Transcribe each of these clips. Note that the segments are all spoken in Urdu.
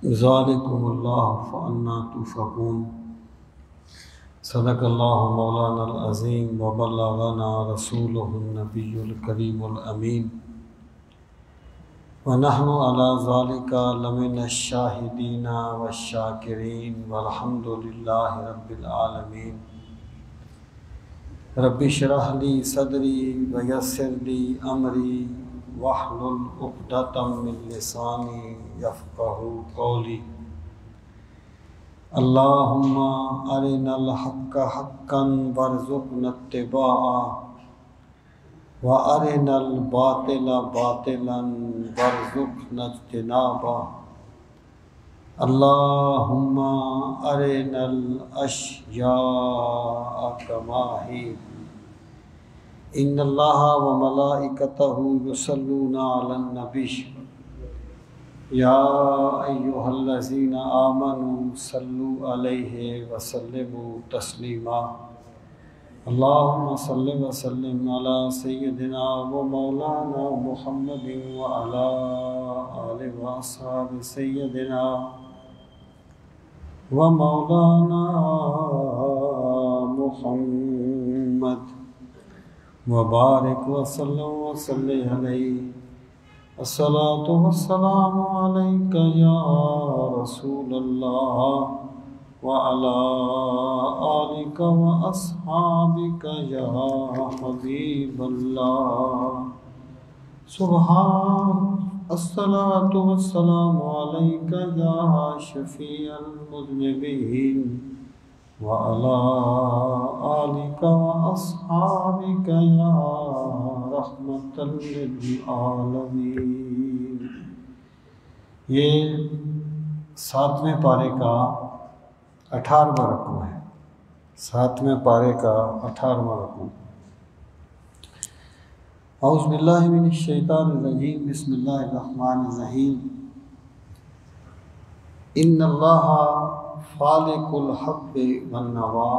ذالکم اللہ فأنا تؤفکون۔ صدق اللہ مولانا العظیم وبلغنا رسولہ النبی الکریم الامین، ونحن علی ذالک لمن الشاہدین والشاکرین والحمد للہ رب العالمین۔ رب اشرح لی صدری ویسر لی امری واحلل عقدۃ من لسانی یفقہوا قولی۔ اللہم ارنا الحق حقا وارزقنا اتباعہ وارنا الباطل باطلا وارزقنا اجتنابہ۔ اللہم ارنا الاشیاء کما ہی، ان اللہ وملائکتہ یصلون علی النبی یا ایہا الذین آمنوا صلوا علیہ وسلموا تسلیما۔ اللہم صل وسلم علی سیدنا و مولانا محمد وعلی آل و اصحاب سیدنا و مولانا محمد وبارک وسلم وصلی علیہ۔ الصلاۃ والسلام علیک یا رسول اللہ وعلی آلک واصحابک یا حبیب اللہ۔ سبحان الصلاۃ والسلام علیک یا شفیع المذنبین وعلی آلک واصحابک یا رحمۃ للعالمین۔ یہ 7ویں پارے کا 18واں رکوع ہے، 7ویں پارے کا 18واں رکوع۔ اعوذ باللہ من الشیطان الرجیم، بسم اللہ الرحمن الرحیم۔ ان اللہ فالق الحب والنوا،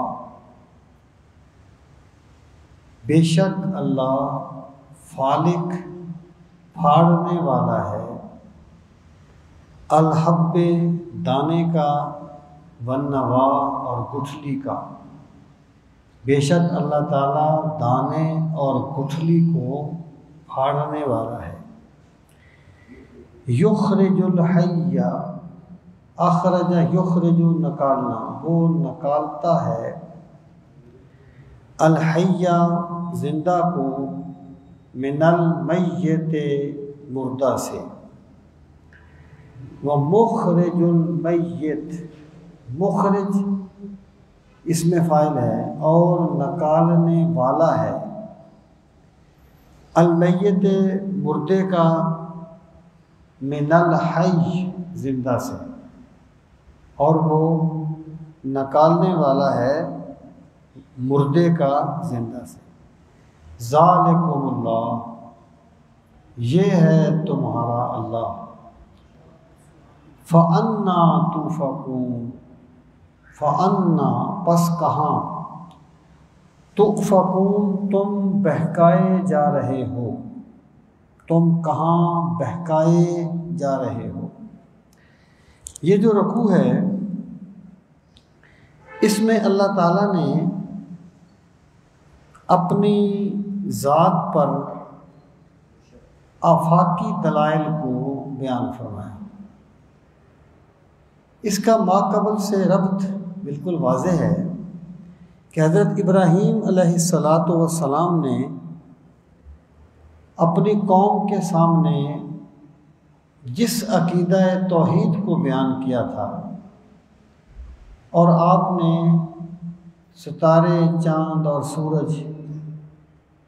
بے شک اللہ فالق پھاڑنے والا ہے، الحب دانے کا، والنوا اور گٹھلی کا۔ بے شک اللہ تعالیٰ دانے اور گٹھلی کو پھاڑنے والا ہے۔ یخرج الحی، اخرج یخرج نکالنا، وہ نکالتا ہے، الحی زندہ کو، من المیت مردہ سے، ومخرج المیت، مخرج اس میں فاعل ہے اور نکالنے والا ہے، المیت مردے کا، من الحی زندہ سے، اور وہ نکالنے والا ہے مردے کا زندہ سے۔ ذالکم اللہ، یہ ہے تمہارا اللہ، فأنا تؤفکون، فأنا پس کہاں، تؤفکون تم بہکائے جا رہے ہو، تم کہاں بہکائے جا رہے ہو۔ یہ جو رکوع ہے اس میں اللہ تعالیٰ نے اپنی ذات پر آفاقی دلائل کو بیان فرمایا۔ اس کا ماقبل سے ربط بالکل واضح ہے کہ حضرت ابراہیم علیہ السلام نے اپنی قوم کے سامنے جس عقیدہ توحید کو بیان کیا تھا، اور آپ نے ستارے، چاند اور سورج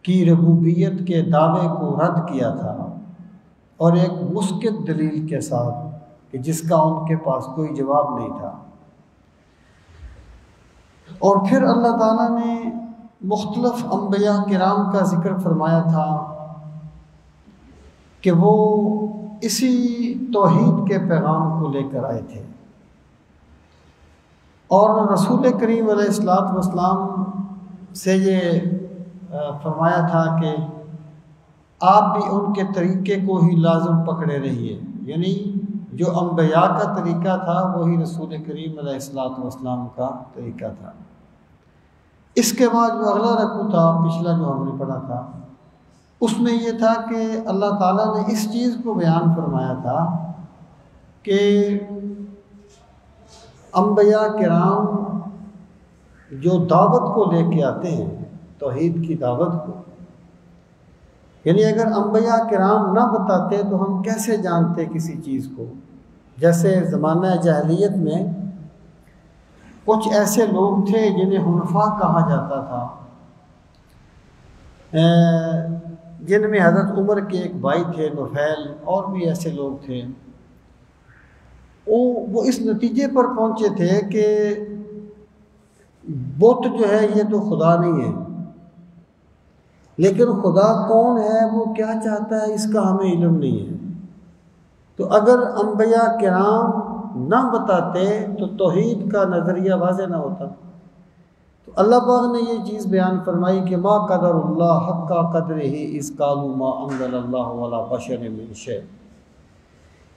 کی ربوبیت کے دعوے کو رد کیا تھا، اور ایک مسکت دلیل کے ساتھ کہ جس کا ان کے پاس کوئی جواب نہیں تھا۔ اور پھر اللہ تعالیٰ نے مختلف انبیاء کرام کا ذکر فرمایا تھا کہ وہ اسی توحید کے پیغام کو لے کر آئے تھے، اور رسول کریم علیہ السلام سے یہ فرمایا تھا کہ آپ بھی ان کے طریقے کو ہی لازم پکڑے رہیے، یعنی جو انبیاء کا طریقہ تھا وہی رسول کریم علیہ الصلوۃ والسلام کا طریقہ تھا۔ اس کے بعد جو اگلا رکوع تھا پچھلا جو ہم نے پڑھا تھا، اس میں یہ تھا کہ اللہ تعالیٰ نے اس چیز کو بیان فرمایا تھا کہ انبیاء کرام جو دعوت کو لے کے آتے ہیں، توحید کی دعوت کو، یعنی اگر انبیاء کرام نہ بتاتے تو ہم کیسے جانتے کسی چیز کو؟ جیسے زمانہ جاہلیت میں کچھ ایسے لوگ تھے جنہیں حنفاء کہا جاتا تھا، جن میں حضرت عمر کے ایک بھائی تھے نفیل، اور بھی ایسے لوگ تھے۔ وہ اس نتیجے پر پہنچے تھے کہ بت جو ہے یہ تو خدا نہیں ہے، لیکن خدا کون ہے، وہ کیا چاہتا ہے، اس کا ہمیں علم نہیں ہے۔ تو اگر انبیاء کرام نہ بتاتے تو توحید کا نظریہ واضح نہ ہوتا۔ تو اللہ پاک نے یہ چیز بیان فرمائی کہ ما قدر اللہ حق قدرہ اذ قالوا ما انزل اللہ علی بشر من شیء،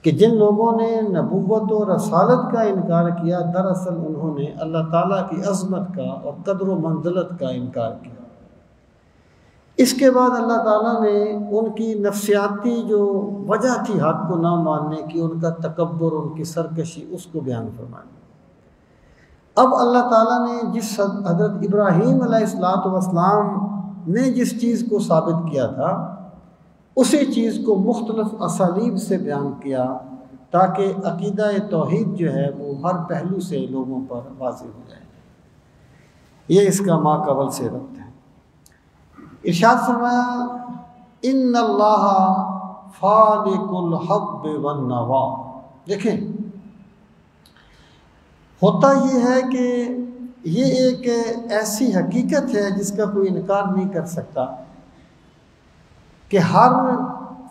کہ جن لوگوں نے نبوت و رسالت کا انکار کیا، دراصل انہوں نے اللہ تعالیٰ کی عظمت کا اور قدر و منزلت کا انکار کیا۔ اس کے بعد اللہ تعالیٰ نے ان کی نفسیاتی جو وجہ تھی حق کو نہ ماننے کی، ان کا تکبر، ان کی سرکشی، اس کو بیان فرمایا۔ اب اللہ تعالیٰ نے جس حضرت ابراہیم علیہ السلام نے جس چیز کو ثابت کیا تھا، اسی چیز کو مختلف اسالیب سے بیان کیا تاکہ عقیدہ توحید جو ہے وہ ہر پہلو سے لوگوں پر واضح ہو جائے۔ یہ اس کا ماقبل سے ربط ہے۔ ارشاد فرمایا ان اللہ فالق الحب والنوا۔ دیکھیں، ہوتا یہ ہے کہ یہ ایک ایسی حقیقت ہے جس کا کوئی انکار نہیں کر سکتا کہ ہر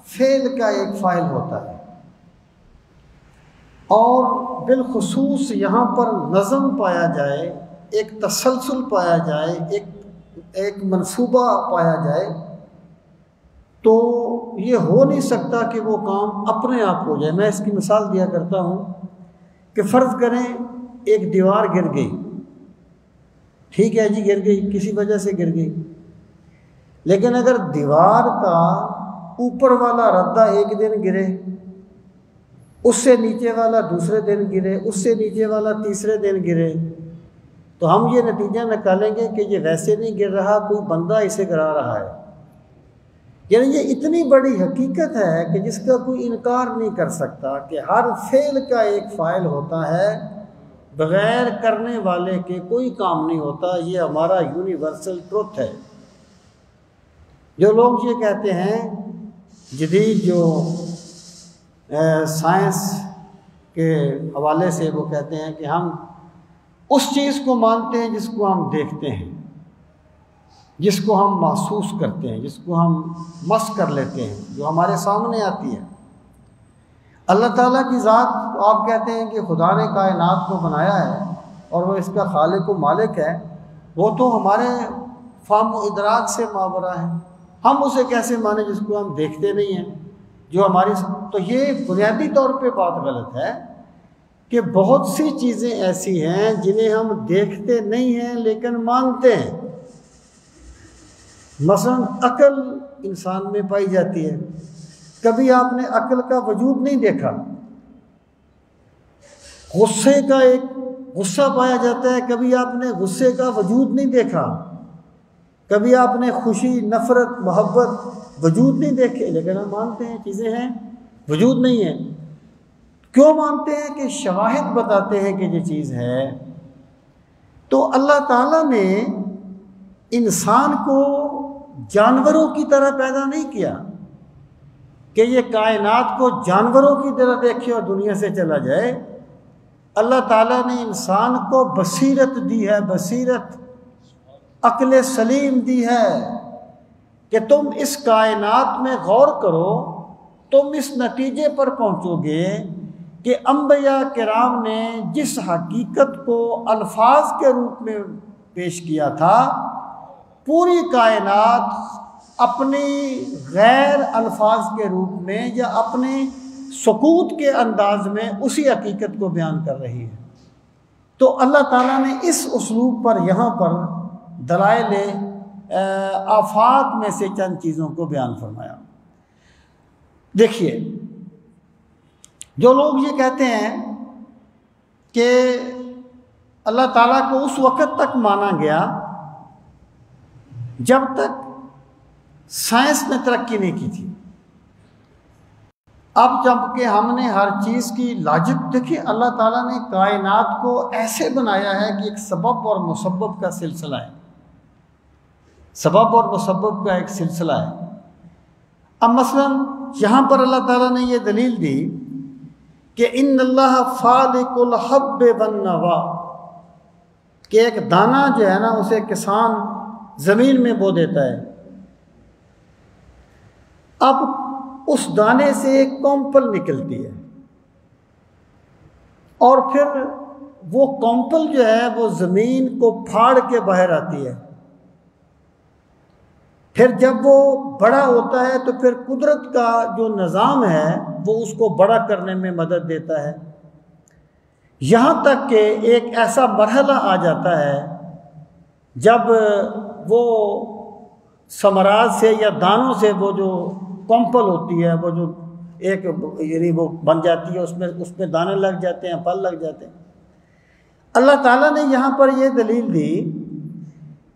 فعل کا ایک فاعل ہوتا ہے، اور بالخصوص یہاں پر نظم پایا جائے، ایک تسلسل پایا جائے، ایک منصوبہ پایا جائے، تو یہ ہو نہیں سکتا کہ وہ کام اپنے آپ ہو جائے۔ میں اس کی مثال دیا کرتا ہوں کہ فرض کریں ایک دیوار گر گئی، ٹھیک ہے جی، گر گئی، کسی وجہ سے گر گئی، لیکن اگر دیوار کا اوپر والا ردہ ایک دن گرے، اس سے نیچے والا دوسرے دن گرے، اس سے نیچے والا تیسرے دن گرے، تو ہم یہ نتیجہ نکالیں گے کہ یہ ویسے نہیں گر رہا، کوئی بندہ اسے گرا رہا ہے۔ یعنی یہ اتنی بڑی حقیقت ہے کہ جس کا کوئی انکار نہیں کر سکتا کہ ہر فعل کا ایک فاعل ہوتا ہے، بغیر کرنے والے کے کوئی کام نہیں ہوتا۔ یہ ہمارا یونیورسل ٹروتھ ہے۔ جو لوگ یہ کہتے ہیں، جدید جو سائنس کے حوالے سے وہ کہتے ہیں کہ ہم اس چیز کو مانتے ہیں جس کو ہم دیکھتے ہیں، جس کو ہم محسوس کرتے ہیں، جس کو ہم مس کر لیتے ہیں، جو ہمارے سامنے آتی ہے۔ اللہ تعالیٰ کی ذات، آپ کہتے ہیں کہ خدا نے کائنات کو بنایا ہے اور وہ اس کا خالق و مالک ہے، وہ تو ہمارے فہم و ادراک سے ماورا ہے، ہم اسے کیسے مانیں جس کو ہم دیکھتے نہیں ہیں، جو ہماری، تو یہ بنیادی طور پہ بات غلط ہے کہ بہت سی چیزیں ایسی ہیں جنہیں ہم دیکھتے نہیں ہیں لیکن مانتے ہیں۔ مثلا عقل انسان میں پائی جاتی ہے، کبھی آپ نے عقل کا وجود نہیں دیکھا۔ غصے کا ایک غصہ پایا جاتا ہے، کبھی آپ نے غصے کا وجود نہیں دیکھا۔ کبھی آپ نے خوشی، نفرت، محبت وجود نہیں دیکھے، لیکن ہم مانتے ہیں چیزیں ہیں، وجود نہیں ہے۔ کیوں مانتے ہیں؟ کہ شواہد بتاتے ہیں کہ یہ چیز ہے۔ تو اللہ تعالیٰ نے انسان کو جانوروں کی طرح پیدا نہیں کیا کہ یہ کائنات کو جانوروں کی طرح دیکھے اور دنیا سے چلا جائے۔ اللہ تعالیٰ نے انسان کو بصیرت دی ہے، بصیرت، عقل سلیم دی ہے کہ تم اس کائنات میں غور کرو، تم اس نتیجے پر پہنچو گے کہ انبیاء کرام نے جس حقیقت کو الفاظ کے روپ میں پیش کیا تھا، پوری کائنات اپنی غیر الفاظ کے روپ میں یا اپنی سکوت کے انداز میں اسی حقیقت کو بیان کر رہی ہے۔ تو اللہ تعالیٰ نے اس اسلوب پر یہاں پر دلائل آفاق میں سے چند چیزوں کو بیان فرمایا۔ دیکھیے، جو لوگ یہ کہتے ہیں کہ اللہ تعالیٰ کو اس وقت تک مانا گیا جب تک سائنس نے ترقی نہیں کی تھی، اب جب کہ ہم نے ہر چیز کی لاجک دیکھی، اللہ تعالیٰ نے کائنات کو ایسے بنایا ہے کہ ایک سبب اور مسبب کا سلسلہ ہے، سبب اور مسبب کا ایک سلسلہ ہے۔ اب مثلا یہاں پر اللہ تعالیٰ نے یہ دلیل دی کہ ان اللہ فالق الحب والنوا، کہ ایک دانہ جو ہے نا اسے کسان زمین میں بو دیتا ہے، اب اس دانے سے ایک کمپل نکلتی ہے، اور پھر وہ کمپل جو ہے وہ زمین کو پھاڑ کے باہر آتی ہے، پھر جب وہ بڑا ہوتا ہے تو پھر قدرت کا جو نظام ہے وہ اس کو بڑا کرنے میں مدد دیتا ہے، یہاں تک کہ ایک ایسا مرحلہ آ جاتا ہے جب وہ ثمرات سے یا دانوں سے وہ جو کمپل ہوتی ہے، وہ جو ایک یعنی وہ بن جاتی ہے، اس میں دانے لگ جاتے ہیں، پھل لگ جاتے ہیں۔ اللہ تعالیٰ نے یہاں پر یہ دلیل دی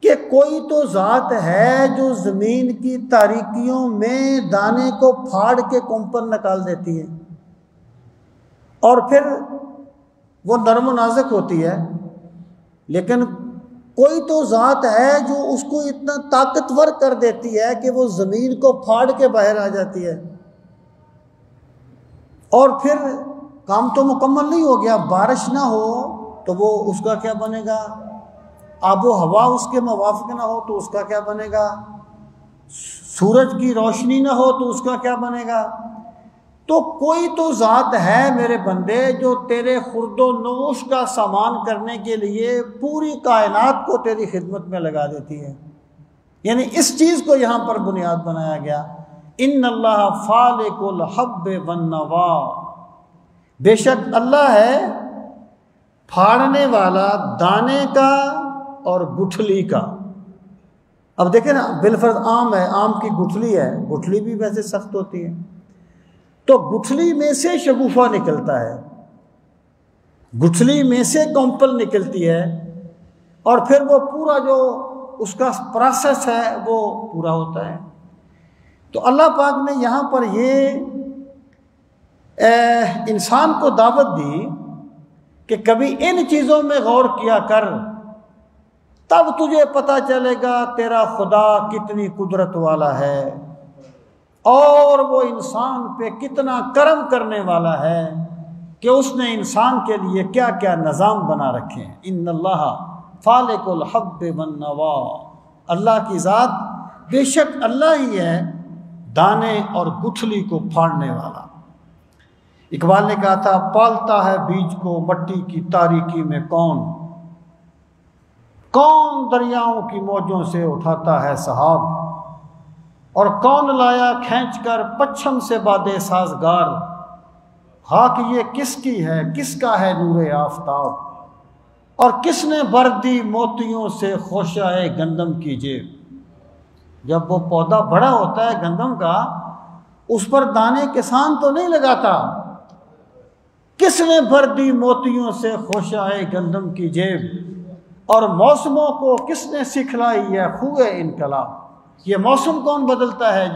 کہ کوئی تو ذات ہے جو زمین کی تاریکیوں میں دانے کو پھاڑ کے کمپل نکال دیتی ہے، اور پھر وہ نرم و نازک ہوتی ہے، لیکن کوئی تو ذات ہے جو اس کو اتنا طاقتور کر دیتی ہے کہ وہ زمین کو پھاڑ کے باہر آ جاتی ہے، اور پھر کام تو مکمل نہیں ہو گیا، بارش نہ ہو تو وہ اس کا کیا بنے گا، آب و ہوا اس کے موافق نہ ہو تو اس کا کیا بنے گا، سورج کی روشنی نہ ہو تو اس کا کیا بنے گا۔ تو کوئی تو ذات ہے میرے بندے جو تیرے خورد و نوش کا سامان کرنے کے لیے پوری کائنات کو تیری خدمت میں لگا دیتی ہے، یعنی اس چیز کو یہاں پر بنیاد بنایا گیا، ان اللہ فالق الحب والنوا، بے شک اللہ ہے پھاڑنے والا دانے کا اور گٹھلی کا۔ اب دیکھیں نا، بالفرض آم ہے، آم کی گٹھلی ہے، گٹھلی بھی ویسے سخت ہوتی ہے، تو گٹھلی میں سے شگوفہ نکلتا ہے، گٹھلی میں سے کمپل نکلتی ہے، اور پھر وہ پورا جو اس کا پروسیس ہے وہ پورا ہوتا ہے۔ تو اللہ پاک نے یہاں پر یہ انسان کو دعوت دی کہ کبھی ان چیزوں میں غور کیا کر، تب تجھے پتہ چلے گا تیرا خدا کتنی قدرت والا ہے، اور وہ انسان پہ کتنا کرم کرنے والا ہے کہ اس نے انسان کے لیے کیا کیا نظام بنا رکھے ہیں۔ ان اللہ فالق الحب والنوا، اللہ کی ذات بے شک اللہ ہی ہے دانے اور گٹھلی کو پھاڑنے والا۔ اقبال نے کہا تھا، پالتا ہے بیج کو مٹی کی تاریکی میں کون، کون دریاؤں کی موجوں سے اٹھاتا ہے سحاب، اور کون لایا کھینچ کر پچھم سے بادے سازگار، خاک یہ کس کی ہے، کس کا ہے نور آفتاب، اور کس نے بھر دی موتیوں سے خوشہ گندم کی جیب۔ جب وہ پودا بڑا ہوتا ہے گندم کا، اس پر دانے کسان تو نہیں لگاتا، کس نے بھر دی موتیوں سے خوشہ گندم کی جیب، اور موسموں کو کس نے سکھلائی ہے خوئے انقلاب۔ یہ موسم کون بدلتا ہے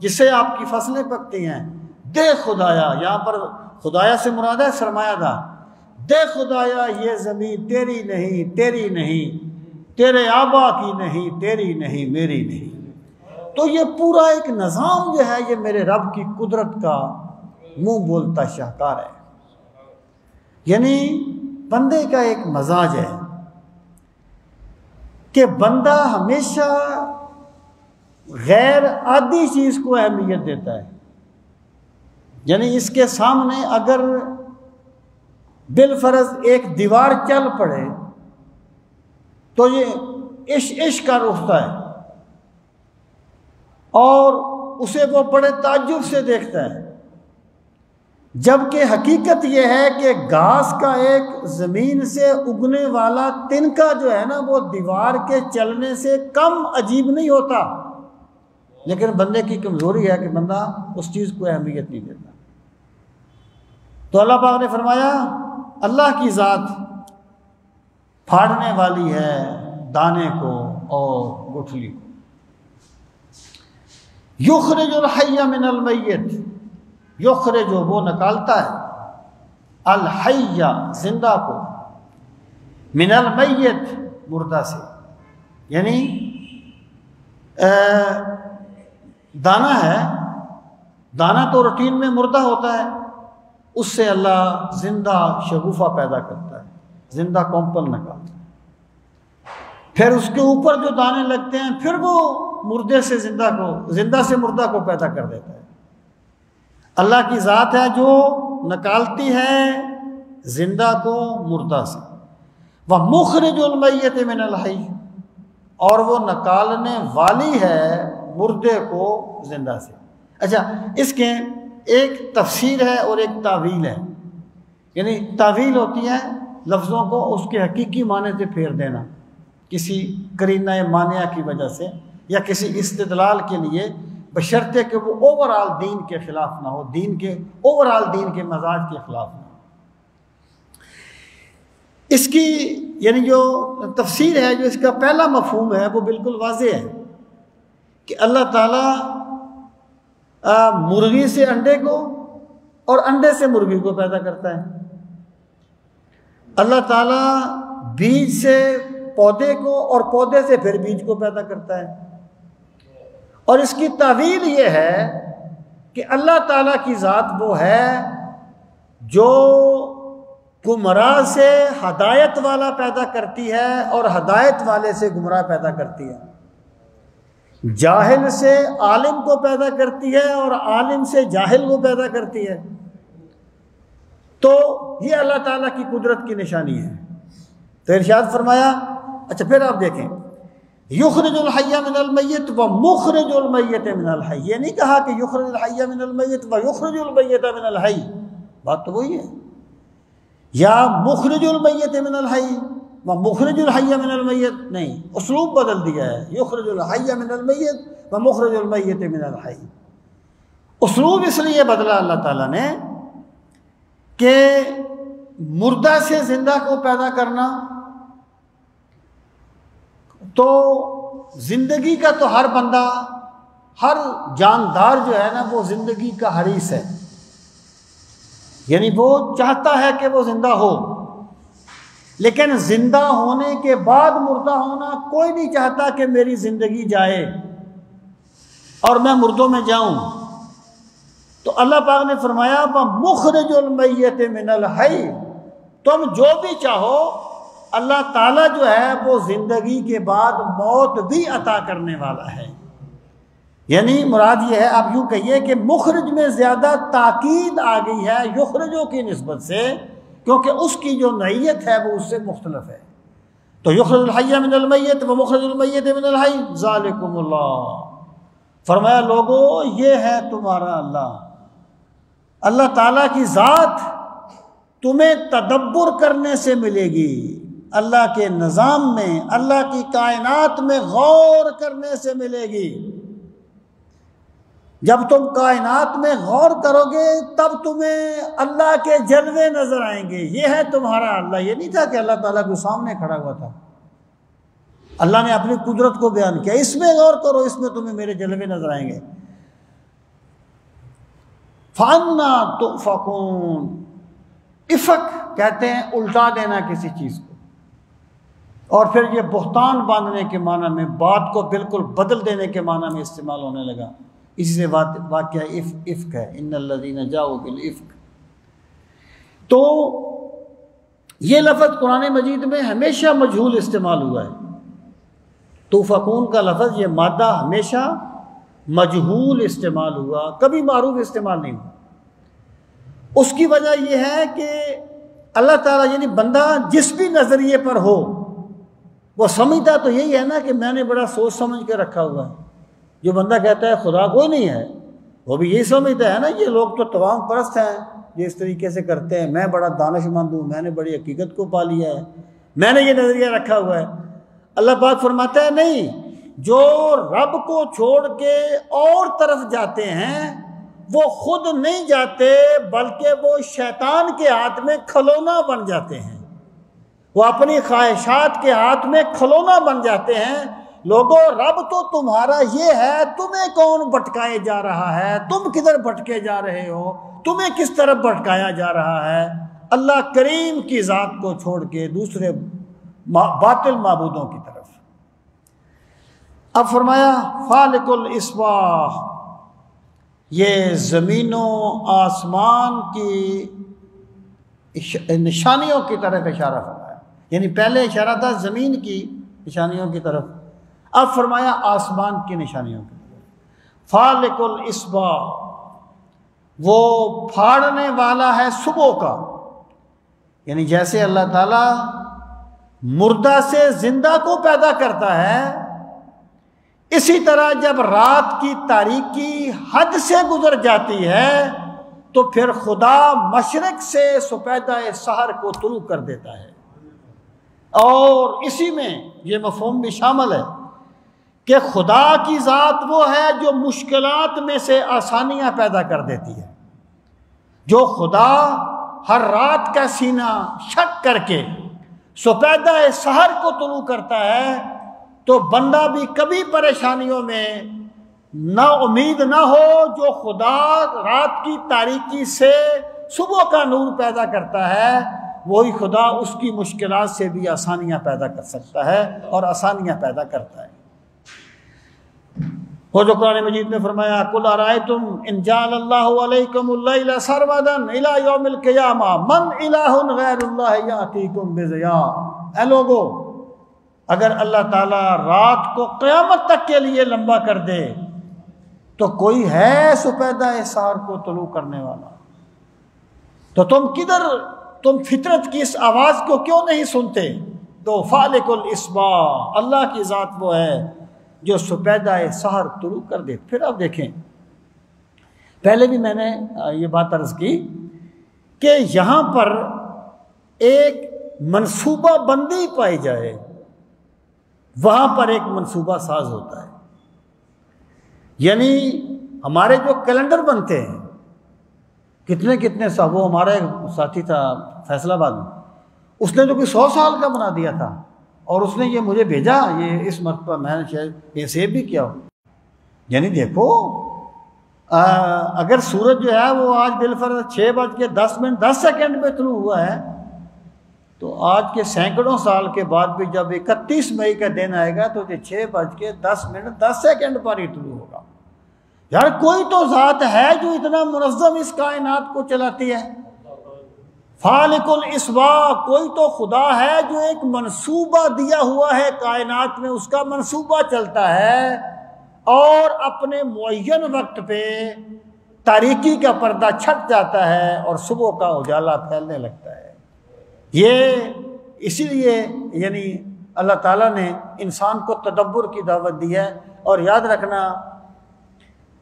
جس سے آپ کی فصلیں پکتی ہیں؟ دے خدایا، یہاں پر خدایا سے مراد ہے سرمایہ دار، دے خدایا یہ زمین تیری نہیں، تیری نہیں، تیرے آبا کی نہیں، تیری نہیں، میری نہیں۔ تو یہ پورا ایک نظام جو ہے یہ میرے رب کی قدرت کا منہ بولتا شاہکار ہے، یعنی بندے کا ایک مزاج ہے کہ بندہ ہمیشہ غیر عادی چیز کو اہمیت دیتا ہے، یعنی اس کے سامنے اگر بالفرض ایک دیوار چل پڑے تو یہ عشق کر اٹھتا ہے، اور اسے وہ بڑے تعجب سے دیکھتا ہے، جبکہ حقیقت یہ ہے کہ گھاس کا ایک زمین سے اگنے والا تنکا جو ہے نا وہ دیوار کے چلنے سے کم عجیب نہیں ہوتا، لیکن بندے کی کمزوری ہے کہ بندہ اس چیز کو اہمیت نہیں دیتا۔ تو اللہ پاک نے فرمایا اللہ کی ذات پھاڑنے والی ہے دانے کو اور گٹھلی کو۔ یخرج الحی من المیت، یخرج وہ نکالتا ہے، الحی زندہ کو، من المیت مردہ سے، یعنی دانہ ہے، دانہ تو روٹین میں مردہ ہوتا ہے، اس سے اللہ زندہ شگوفہ پیدا کرتا ہے، زندہ کومپل نکالتا ہے، پھر اس کے اوپر جو دانے لگتے ہیں پھر وہ مردے سے زندہ کو، زندہ سے مردہ کو پیدا کر دیتا ہے۔ اللہ کی ذات ہے جو نکالتی ہے زندہ کو مردہ سے، وَمُخْرِجُ الْمَيِّتِ مِنَ الْحَيِّ، اور وہ نکالنے والی ہے مردے کو زندہ سے۔ اچھا، اس کے ایک تفسیر ہے اور ایک تعویل ہے، یعنی تعویل ہوتی ہے لفظوں کو اس کے حقیقی معنی سے پھیر دینا کسی قرینہ مانعہ کی وجہ سے یا کسی استدلال کے لیے، بشرطے کہ وہ اوورآل دین کے خلاف نہ ہو، دین کے اوورآل دین کے مزاج کے خلاف نہ ہو۔ اس کی یعنی جو تفسیر ہے، جو اس کا پہلا مفہوم ہے وہ بالکل واضح ہے کہ اللہ تعالیٰ مرغی سے انڈے کو اور انڈے سے مرغی کو پیدا کرتا ہے، اللہ تعالیٰ بیج سے پودے کو اور پودے سے پھر بیج کو پیدا کرتا ہے۔ اور اس کی تعویل یہ ہے کہ اللہ تعالیٰ کی ذات وہ ہے جو گمراہ سے ہدایت والا پیدا کرتی ہے اور ہدایت والے سے گمراہ پیدا کرتی ہے، جاہل سے عالم کو پیدا کرتی ہے اور عالم سے جاہل کو پیدا کرتی ہے۔ تو یہ اللہ تعالیٰ کی قدرت کی نشانی ہے۔ تو ارشاد فرمایا، اچھا پھر آپ دیکھیں، یخرج الحی من المیت ومخرج المیت من الحی، یہ نہیں کہا کہ یخرج الحی من المیت ویخرج المیت من الحی، بات تو وہی ہے، یا مخرج المیت من الحی ومخرج الحی من المیت، نہیں، اسلوب بدل دیا ہے، یخرج الحی من المیت ومخرج المیت من الحی۔ اسلوب اس لیے بدلا اللہ تعالیٰ نے کہ مردہ سے زندہ کو پیدا کرنا، تو زندگی کا تو ہر بندہ، ہر جاندار جو ہے نا وہ زندگی کا حریص ہے، یعنی وہ چاہتا ہے کہ وہ زندہ ہو، لیکن زندہ ہونے کے بعد مردہ ہونا کوئی نہیں چاہتا کہ میری زندگی جائے اور میں مردوں میں جاؤں۔ تو اللہ پاک نے فرمایا وَمُخْرِجُ الْمَيِّتِ مِنَ الْحَيِّ، تم جو بھی چاہو اللہ تعالیٰ جو ہے وہ زندگی کے بعد موت بھی عطا کرنے والا ہے۔ یعنی مراد یہ ہے، آپ یوں کہیے کہ مخرج میں زیادہ تاکید آ گئی ہے یخرجوں کی نسبت سے، کیونکہ اس کی جو نوعیت ہے وہ اس سے مختلف ہے۔ تو یخرج الحی من المیت ومخرج المیت من الحی ذالکم اللہ، فرمایا لوگو یہ ہے تمہارا اللہ، اللہ تعالیٰ کی ذات تمہیں تدبر کرنے سے ملے گی، اللہ کے نظام میں، اللہ کی کائنات میں غور کرنے سے ملے گی۔ جب تم کائنات میں غور کرو گے تب تمہیں اللہ کے جلوے نظر آئیں گے، یہ ہے تمہارا اللہ۔ یہ نہیں تھا کہ اللہ تعالیٰ کو سامنے کھڑا ہوا تھا، اللہ نے اپنی قدرت کو بیان کیا، اس میں غور کرو، اس میں تمہیں میرے جلوے نظر آئیں گے۔ فَأَنَّىٰ تُؤْفَكُونَ، افق کہتے ہیں الٹا دینا کسی چیز کو، اور پھر یہ بہتان باندھنے کے معنی میں، بات کو بالکل بدل دینے کے معنی میں استعمال ہونے لگا، اسی سے واقعہ افق ہے، ان الذین جاؤوا بالافق۔ تو یہ لفظ قرآن مجید میں ہمیشہ مجہول استعمال ہوا ہے، توفقون کا لفظ یہ مادہ ہمیشہ مجہول استعمال ہوا، کبھی معروف استعمال نہیں ہوا۔ اس کی وجہ یہ ہے کہ اللہ تعالیٰ یعنی بندہ جس بھی نظریے پر ہو وہ سمجھتا تو یہی ہے نا کہ میں نے بڑا سوچ سمجھ کے رکھا ہوا ہے۔ جو بندہ کہتا ہے خدا کوئی نہیں ہے، وہ بھی یہی سمجھتا ہے نا یہ لوگ تو توام پرست ہیں، جو اس طریقے سے کرتے ہیں، میں بڑا دانش مند ہوں، میں نے بڑی حقیقت کو پا لیا ہے، میں نے یہ نظریہ رکھا ہوا ہے۔ اللہ پاک فرماتا ہے نہیں، جو رب کو چھوڑ کے اور طرف جاتے ہیں وہ خود نہیں جاتے، بلکہ وہ شیطان کے ہاتھ میں کھلونا بن جاتے ہیں، وہ اپنی خواہشات کے ہاتھ میں کھلونا بن جاتے ہیں۔ لوگوں، رب تو تمہارا یہ ہے، تمہیں کون بھٹکائے جا رہا ہے؟ تم کدھر بھٹکے جا رہے ہو؟ تمہیں کس طرف بھٹکایا جا رہا ہے؟ اللہ کریم کی ذات کو چھوڑ کے دوسرے باطل معبودوں کی طرف۔ اب فرمایا فالق الاصباح، یہ زمین و آسمان کی نشانیوں کی طرف اشارہ فرمایا، یعنی پہلے اشارہ تھا زمین کی نشانیوں کی طرف، اب فرمایا آسمان کی نشانیوں کی طرف۔ فالق الاصباح، وہ پھاڑنے والا ہے صبح کا، یعنی جیسے اللہ تعالیٰ مردہ سے زندہ کو پیدا کرتا ہے، اسی طرح جب رات کی تاریکی حد سے گزر جاتی ہے تو پھر خدا مشرق سے سپیدہ سحر کو طلوع کر دیتا ہے۔ اور اسی میں یہ مفہوم بھی شامل ہے کہ خدا کی ذات وہ ہے جو مشکلات میں سے آسانیاں پیدا کر دیتی ہے۔ جو خدا ہر رات کا سینہ شک کر کے سپیدہ سحر کو طلوع کرتا ہے تو بندہ بھی کبھی پریشانیوں میں نا امید نہ ہو۔ جو خدا رات کی تاریکی سے صبح کا نور پیدا کرتا ہے، وہی خدا اس کی مشکلات سے بھی آسانیاں پیدا کر سکتا ہے اور آسانیاں پیدا کرتا ہے۔ وہ جو قرآن مجید میں فرمایا قُلْ أَرَأَيْتُمْ إِنْ جَعَلَ اللَّهُ عَلَيْكُمُ اللَّيْلَ سَرْمَدًا إِلَى يَوْمِ الْقِيَامَةِ مَنْ إِلَٰهٌ غَيْرُ اللَّهِ يَأْتِيكُمْ بِضِيَاءٍ۔ اے لوگو، اگر اللہ تعالیٰ رات کو قیامت تک کے لیے لمبا کر دے تو کوئی ہے سپیدہ سحر کو طلوع کرنے والا؟ تو تم فطرت کی اس آواز کو کیوں نہیں سنتے؟ تو فالق الاصباح، اللہ کی ذات وہ ہے جو سپیدہ سحر طلوع کر دے۔ پھر آپ دیکھیں، پہلے بھی میں نے یہ بات عرض کی کہ یہاں پر ایک منصوبہ بندی پائی جائے، وہاں پر ایک منصوبہ ساز ہوتا ہے۔ یعنی ہمارے جو کیلنڈر بنتے ہیں، کتنے صاحب، وہ ہمارا ایک ساتھی تھا فیصل آباد میں، اس نے تو کوئی 100 سال کا بنا دیا تھا، اور اس نے یہ مجھے بھیجا، یہ اس مرتبہ میں نے شاید یہ سیو بھی کیا ہو۔ یعنی دیکھو، اگر سورج جو ہے وہ آج بالفرض 6:10 پہ طلوع ہوا ہے، تو آج کے سینکڑوں سال کے بعد بھی جب 31 مئی کا دن آئے گا تو 6:10 پر ہی طلوع ہوگا۔ یار کوئی تو ذات ہے جو اتنا منظم اس کائنات کو چلاتی ہے۔ فالق الاصباح، کوئی تو خدا ہے جو ایک منصوبہ دیا ہوا ہے کائنات میں، اس کا منصوبہ چلتا ہے اور اپنے معین وقت پہ تاریکی کا پردہ چھٹ جاتا ہے اور صبح کا اجالا پھیلنے لگتا ہے۔ یہ اسی لیے یعنی اللہ تعالیٰ نے انسان کو تدبر کی دعوت دی ہے۔ اور یاد رکھنا،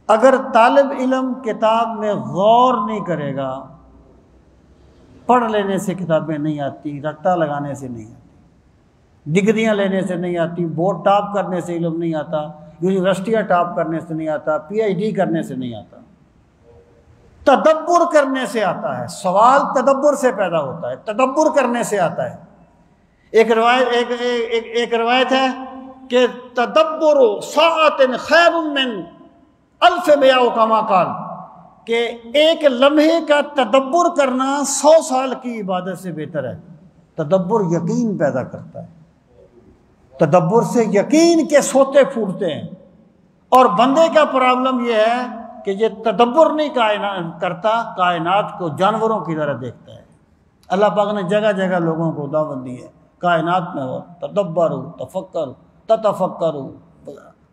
اگر طالب علم کتاب میں غور نہیں کرے گا، پڑھ لینے سے کتابیں نہیں آتی، رٹا لگانے سے نہیں آتی، ڈگریاں لینے سے نہیں آتی، بورڈ ٹاپ کرنے سے علم نہیں آتا، یونیورسٹیاں ٹاپ کرنے سے نہیں آتا، PhD کرنے سے نہیں آتا، تدبر کرنے سے آتا ہے۔ سوال تدبر سے پیدا ہوتا ہے، تدبر کرنے سے آتا ہے۔ ایک روایت ہے کہ تدبر ساعت خیر من الف بیع کما قال، کہ ایک لمحے کا تدبر کرنا 100 سال کی عبادت سے بہتر ہے۔ تدبر یقین پیدا کرتا ہے، تدبر سے یقین کے سوتے پھوٹتے ہیں۔ اور بندے کا پرابلم یہ ہے کہ یہ تدبر نہیں کرتا، کائنات کو جانوروں کی طرح دیکھتا ہے۔ اللہ پاک نے جگہ جگہ لوگوں کو دعوت دی ہے، کائنات میں ہو تدبروا تفکروا تتفکروا،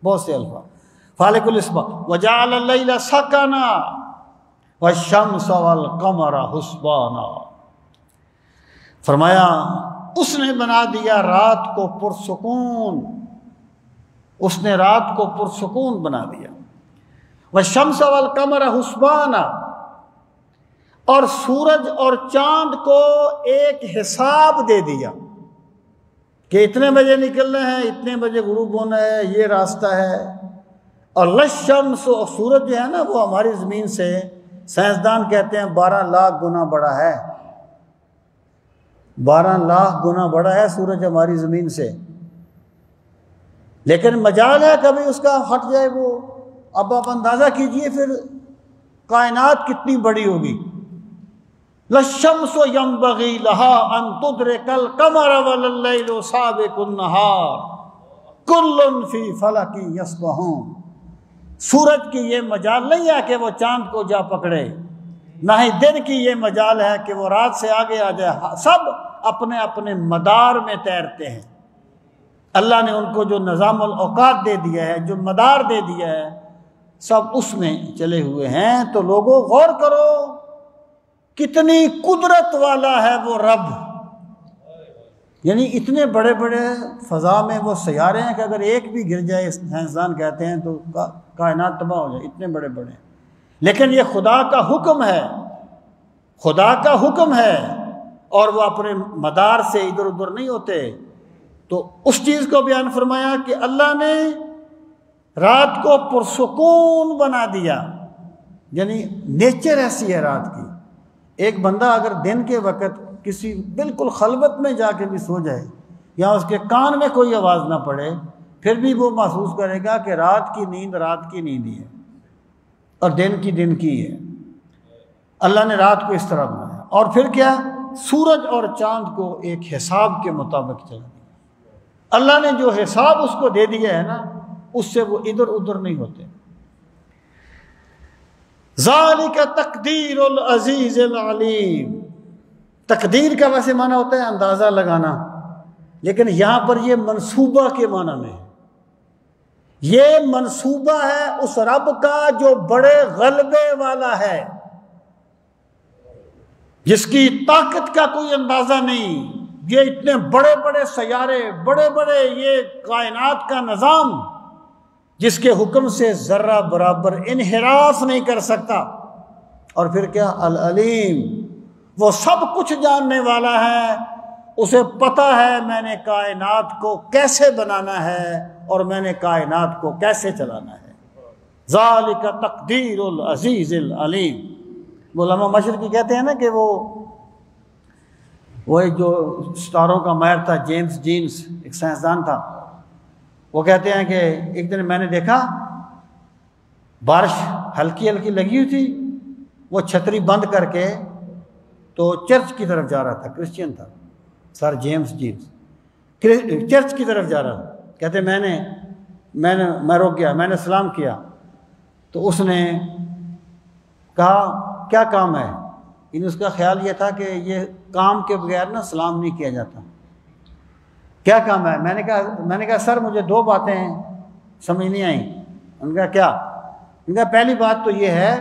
بہت سے الفاظ۔ فالق الاصباح وجعل الليل سكنا والشمس والقمر حسبانا، فرمایا اس نے بنا دیا رات کو پرسکون، اس نے رات کو پرسکون بنا دیا۔ والشمس والقمر حسبانا، اور سورج اور چاند کو ایک حساب دے دیا کہ اتنے بجے نکلنا ہے، اتنے بجے غروب ہونا ہے، یہ راستہ ہے۔ اور للشمس، اور سورج جو ہے نا وہ ہماری زمین سے سائنسدان کہتے ہیں 12 لاکھ گنا بڑا ہے، 12 لاکھ گنا بڑا ہے سورج ہماری زمین سے، لیکن مجال ہے کبھی اس کا ہٹ جائے وہ۔ اب آپ اندازہ کیجئے پھر کائنات کتنی بڑی ہوگی۔ للشمس ينبغي لها ان تدرك القمر والليل سابق النهار كل في فلك يسبحون۔ سورج کی یہ مجال نہیں ہے کہ وہ چاند کو جا پکڑے، نہ ہی دن کی یہ مجال ہے کہ وہ رات سے آگے آ جائے، سب اپنے اپنے مدار میں تیرتے ہیں۔ اللہ نے ان کو جو نظام الاوقات دے دیا ہے، جو مدار دے دیا ہے، سب اس میں چلے ہوئے ہیں۔ تو لوگوں غور کرو کتنی قدرت والا ہے وہ رب، یعنی اتنے بڑے بڑے فضا میں وہ سیارے ہیں کہ اگر ایک بھی گر جائے، سائنسدان کہتے ہیں، تو کائنات تباہ ہو جائے، اتنے بڑے بڑے۔ لیکن یہ خدا کا حکم ہے، خدا کا حکم ہے، اور وہ اپنے مدار سے ادھر ادھر نہیں ہوتے۔ تو اس چیز کو بیان فرمایا کہ اللہ نے رات کو پرسکون بنا دیا، یعنی نیچر ایسی ہے رات کی۔ ایک بندہ اگر دن کے وقت کسی بالکل خلوت میں جا کے بھی سو جائے، یا اس کے کان میں کوئی آواز نہ پڑے، پھر بھی وہ محسوس کرے گا کہ رات کی نیند رات کی نیند ہی ہے اور دن کی دن کی ہے۔ اللہ نے رات کو اس طرح بنایا، اور پھر کیا، سورج اور چاند کو ایک حساب کے مطابق چلا دیا۔ اللہ نے جو حساب اس کو دے دیا ہے نا، اس سے وہ ادھر ادھر نہیں ہوتے۔ ذالک تقدیر العزیز العلیم۔ تقدیر کا ویسے معنی ہوتا ہے اندازہ لگانا، لیکن یہاں پر یہ منصوبہ کے معنی میں ہے۔ یہ منصوبہ ہے اس رب کا جو بڑے غلبے والا ہے، جس کی طاقت کا کوئی اندازہ نہیں۔ یہ اتنے بڑے بڑے سیارے، بڑے بڑے یہ کائنات کا نظام، جس کے حکم سے ذرہ برابر انحراف نہیں کر سکتا۔ اور پھر کیا، العلیم، وہ سب کچھ جاننے والا ہے، اسے پتہ ہے میں نے کائنات کو کیسے بنانا ہے اور میں نے کائنات کو کیسے چلانا ہے۔ ذالک تقدیر العزیز العلیم۔ علماء مشرقی کہتے ہیں نا کہ وہ ایک جو ستاروں کا ماہر تھا، جیمز جینس، ایک سائنسدان تھا، وہ کہتے ہیں کہ ایک دن میں نے دیکھا بارش ہلکی ہلکی لگی ہوئی تھی، وہ چھتری بند کر کے تو چرچ کی طرف جا رہا تھا، کرسچین تھا سر جیمز جینس، چرچ کی طرف جا رہا تھا۔ کہتے میں رک گیا، میں نے سلام کیا، تو اس نے کہا کیا کام ہے؟ اس کا خیال یہ تھا کہ یہ کام کے بغیر نا سلام نہیں کیا جاتا۔ کیا کام ہے؟ میں نے کہا سر مجھے 2 باتیں سمجھ نہیں آئیں۔ ان کا کیا؟ ان کا پہلی بات تو یہ ہے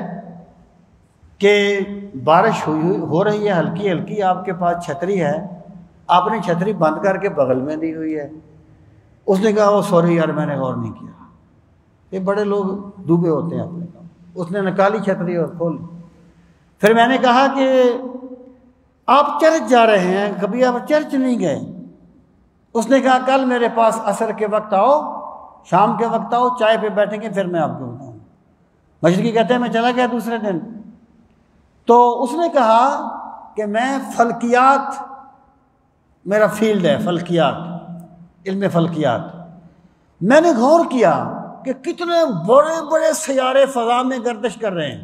کہ بارش ہو رہی ہے ہلکی ہلکی، آپ کے پاس چھتری ہے، آپ نے چھتری بند کر کے بغل میں دی ہوئی ہے۔ اس نے کہا سوری یار میں نے غور نہیں کیا، یہ بڑے لوگ ڈوبے ہوتے ہیں اپنے کام۔ اس نے نکالی چھتری اور کھول لی۔ پھر میں نے کہا کہ آپ چرچ جا رہے ہیں، کبھی آپ چرچ نہیں گئے؟ اس نے کہا کل میرے پاس عصر کے وقت آؤ، شام کے وقت آؤ، چائے پہ بیٹھیں گے، پھر میں آپ کو بتاؤں۔ مشرقی کہتے ہیں میں چلا گیا دوسرے دن، تو اس نے کہا کہ میں فلکیات، میرا فیلڈ ہے فلکیات، علم فلکیات۔ میں نے غور کیا کہ کتنے بڑے بڑے سیارے فضا میں گردش کر رہے ہیں،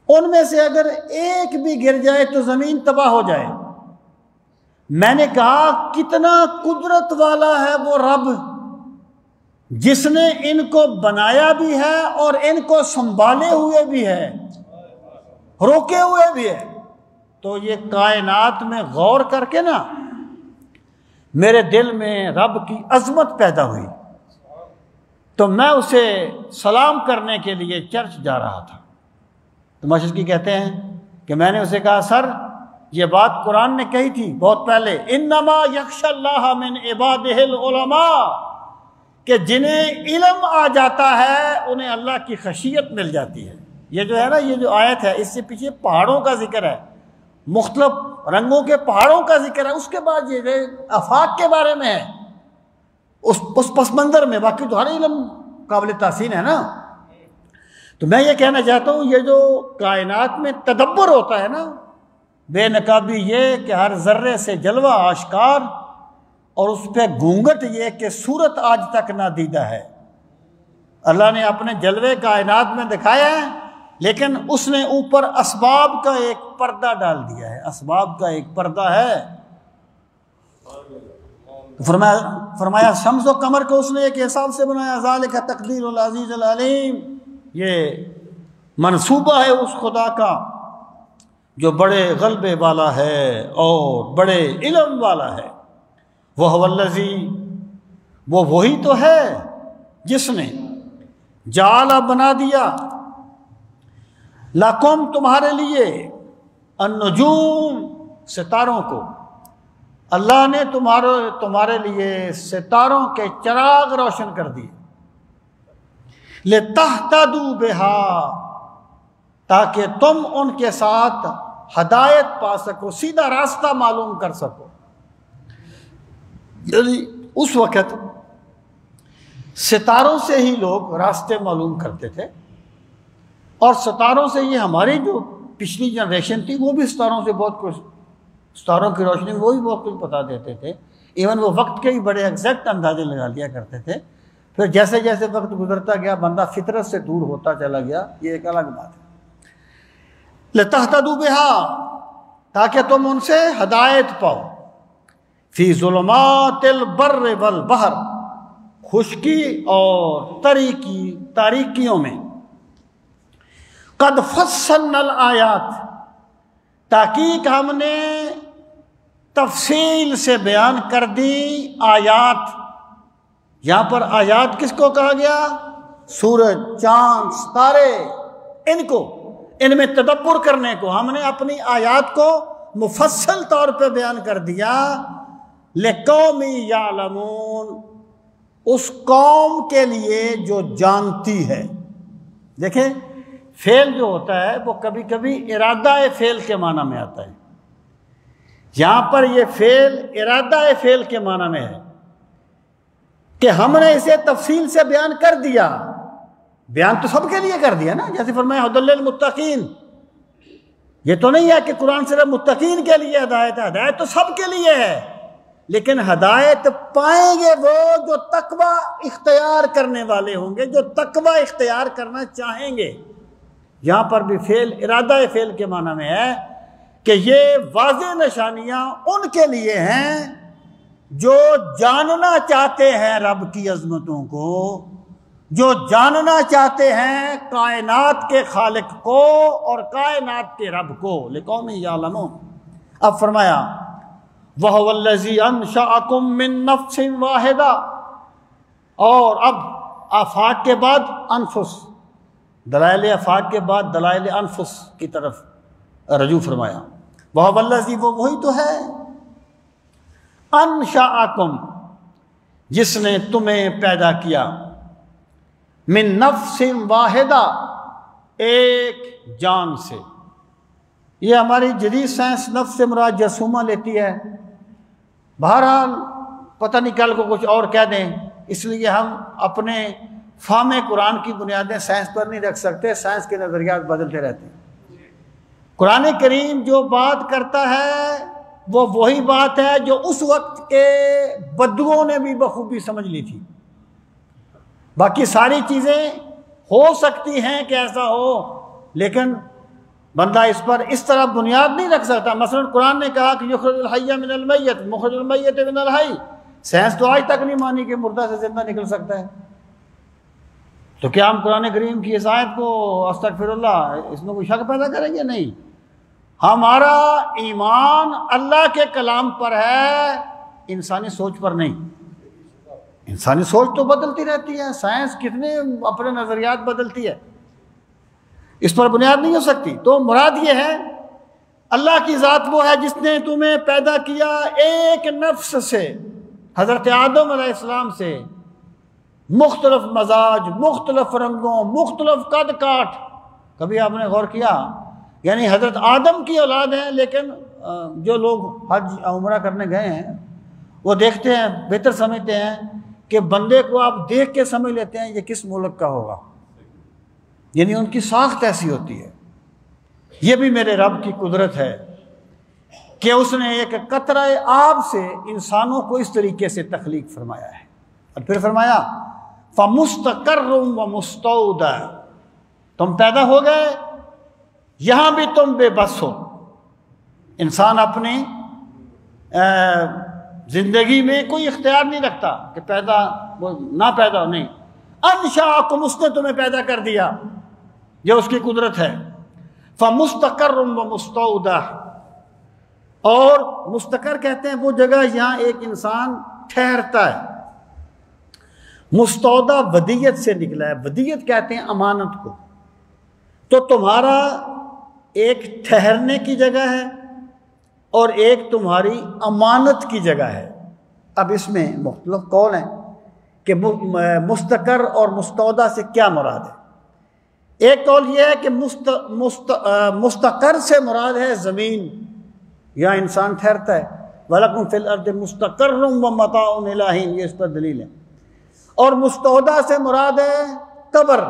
ان میں سے اگر ایک بھی گر جائے تو زمین تباہ ہو جائے۔ میں نے کہا کتنا قدرت والا ہے وہ رب، جس نے ان کو بنایا بھی ہے اور ان کو سنبھالے ہوئے بھی ہے، روکے ہوئے بھی ہے۔ تو یہ کائنات میں غور کر کے نا میرے دل میں رب کی عظمت پیدا ہوئی، تو میں اسے سلام کرنے کے لیے چرچ جا رہا تھا۔ تو مشرقی کہتے ہیں کہ میں نے اسے کہا سر یہ بات قرآن نے کہی تھی بہت پہلے، انما یخشی اللہ من عبادہ العلماء، کہ جنہیں علم آ جاتا ہے انہیں اللہ کی خشیت مل جاتی ہے۔ یہ جو ہے نا، یہ جو آیت ہے اس سے پیچھے پہاڑوں کا ذکر ہے، مختلف رنگوں کے پہاڑوں کا ذکر ہے، اس کے بعد یہ آفاق کے بارے میں ہے، اس پس منظر میں. باقی تو ہر علم قابل تحسین ہے نا. تو میں یہ کہنا چاہتا ہوں، یہ جو کائنات میں تدبر ہوتا ہے نا، بے نقابی یہ کہ ہر ذرے سے جلوہ آشکار، اور اس پہ گھونگٹ یہ کہ صورت آج تک نہ دیدہ ہے. اللہ نے اپنے جلوے کائنات میں دکھایا ہے، لیکن اس نے اوپر اسباب کا ایک پردہ ڈال دیا ہے، اسباب کا ایک پردہ ہے. فرمایا شمس و قمر کو اس نے ایک حساب سے بنایا، ذالک تقدیر العزیز العلیم، یہ منصوبہ ہے اس خدا کا جو بڑے غلبے والا ہے اور بڑے علم والا ہے. وَهُوَ الَّذِي، وہ وہی تو ہے جس نے جعل بنا دیا لَكُمْ تمہارے لیے النجوم ستاروں کو. اللہ نے تمہارے لیے ستاروں کے چراغ روشن کر دیے. لِتَهْتَدُوا بِهَا، تاکہ تم ان کے ساتھ ہدایت پا سکو، سیدھا راستہ معلوم کر سکو. یعنی اس وقت ستاروں سے ہی لوگ راستے معلوم کرتے تھے، اور ستاروں سے یہ ہماری جو پچھلی جنریشن تھی وہ بھی ستاروں سے بہت کچھ، ستاروں کی روشنی میں وہ بھی بہت کچھ بتا دیتے تھے. ایون وہ وقت کے بھی بڑے ایگزیکٹ اندازے لگا لیا کرتے تھے. پھر جیسے جیسے وقت گزرتا گیا بندہ فطرت سے دور ہوتا چلا گیا، یہ ایک الگ بات ہے. لِتَهْتَدُوا بِهَا، تاکہ تم ان سے ہدایت پاؤ. فی ظلمات البر والبحر، خشکی اور تاریکیوں میں. قد فصلنا الآیات، تحقیق ہم نے تفصیل سے بیان کر دی آیات. یہاں پر آیات کس کو کہا گیا؟ سورج، چاند، ستارے، ان میں تدبر کرنے کو. ہم نے اپنی آیات کو مفصل طور پہ بیان کر دیا. لِقَوْمٍ يَعْلَمُونَ، اس قوم کے لیے جو جانتی ہے. دیکھیں فعل جو ہوتا ہے وہ کبھی کبھی ارادہ فعل کے معنی میں آتا ہے. یہاں پر یہ فعل ارادہ فعل کے معنی میں ہے کہ ہم نے اسے تفصیل سے بیان کر دیا. بیان تو سب کے لیے کر دیا نا، جیسے فرمایا ھدی للمتقین. یہ تو نہیں ہے کہ قرآن صرف متقین کے لیے ہدایت ہے، ہدایت تو سب کے لیے ہے، لیکن ہدایت پائیں گے وہ جو تقوی اختیار کرنے والے ہوں گے، جو تقوی اختیار کرنا چاہیں گے. یہاں پر بھی فعل ارادہ فعل کے معنی میں ہے کہ یہ واضح نشانیاں ان کے لیے ہیں جو جاننا چاہتے ہیں رب کی عظمتوں کو، جو جاننا چاہتے ہیں کائنات کے خالق کو اور کائنات کے رب کو. لِقَوْمٍ يَعْلَمُونَ. اب فرمایا وَهُوَ الَّذِي أَنشَأَكُم مِّن نَّفْسٍ وَاحِدَةٍ، اور اب آفاق کے بعد انفس، دلائل آفاق کے بعد دلائل انفس کی طرف رجوع فرمایا. وَهُوَ الَّذِي، وہ وہی تو ہے، انشأکم، جس نے تمہیں پیدا کیا، من نفس واحدہ، ایک جان سے. یہ ہماری جدید سائنس نفس سے مراد جسومہ لیتی ہے. بہرحال پتہ نہیں کل کو کچھ اور کہہ دیں، اس لیے ہم اپنے فہم قرآن کی بنیادیں سائنس پر نہیں رکھ سکتے. سائنس کے نظریات بدلتے رہتے ہیں. قرآن کریم جو بات کرتا ہے وہ وہی بات ہے جو اس وقت کے بدوؤں نے بھی بخوبی سمجھ لی تھی. باقی ساری چیزیں ہو سکتی ہیں کہ ایسا ہو، لیکن بندہ اس پر اس طرح بنیاد نہیں رکھ سکتا. مثلا قرآن نے کہا کہ یخرج الحی من المیت، مخرج المیت من الحی. سائنس تو آج تک نہیں مانی کہ مردہ سے زندہ نکل سکتا ہے. تو کیا ہم قرآن کریم کی اس آیت کو استغفر اللہ اس میں کوئی شک پیدا کریں گے؟ نہیں. ہمارا ایمان اللہ کے کلام پر ہے، انسانی سوچ پر نہیں. انسانی سوچ تو بدلتی رہتی ہے، سائنس کتنے اپنے نظریات بدلتی ہے، اس پر بنیاد نہیں ہو سکتی. تو مراد یہ ہے اللہ کی ذات وہ ہے جس نے تمہیں پیدا کیا ایک نفس سے، حضرت آدم علیہ السلام سے، مختلف مزاج، مختلف رنگوں، مختلف قد کاٹ، کبھی آپ نے غور کیا؟ یعنی حضرت آدم کی اولاد ہیں، لیکن جو لوگ حج عمرہ کرنے گئے ہیں وہ دیکھتے ہیں، بہتر سمجھتے ہیں کہ بندے کو آپ دیکھ کے سمجھ لیتے ہیں یہ کس ملک کا ہوگا، یعنی ان کی ساخت ایسی ہوتی ہے۔ یہ بھی میرے رب کی قدرت ہے کہ اس نے ایک قطرہ آب سے انسانوں کو اس طریقے سے تخلیق فرمایا ہے، اور پھر فرمایا فَمُسْتَقَرٌ وَمُسْتَوْدَى، تم پیدا ہو گئے، یہاں بھی تم بے بس ہو۔ انسان اپنی زندگی میں کوئی اختیار نہیں رکھتا کہ پیدا نہ پیدا نہیں، انشاءکم، اس نے تمہیں پیدا کر دیا، یہ اس کی قدرت ہے۔ فَمُسْتَقَرٌ وَمُسْتَوْدَى، اور مستقر کہتے ہیں وہ جگہ جہاں ایک انسان ٹھہرتا ہے۔ مستودع ودیت سے نکلا ہے، ودیت کہتے ہیں امانت کو، تو تمہارا ایک ٹھہرنے کی جگہ ہے اور ایک تمہاری امانت کی جگہ ہے۔ اب اس میں مختلف قول ہیں کہ مستقر اور مستودع سے کیا مراد ہے۔ ایک قول یہ ہے کہ مستقر سے مراد ہے زمین، یا انسان ٹھہرتا ہے، وَلَكُمْ فِي الْأَرْضِ مُسْتَقَرٌّ وَمَتَاعٌ إِلَىٰ حِينٍ، یہ اس پر دلیل ہے۔ اور مستودع سے مراد ہے قبر،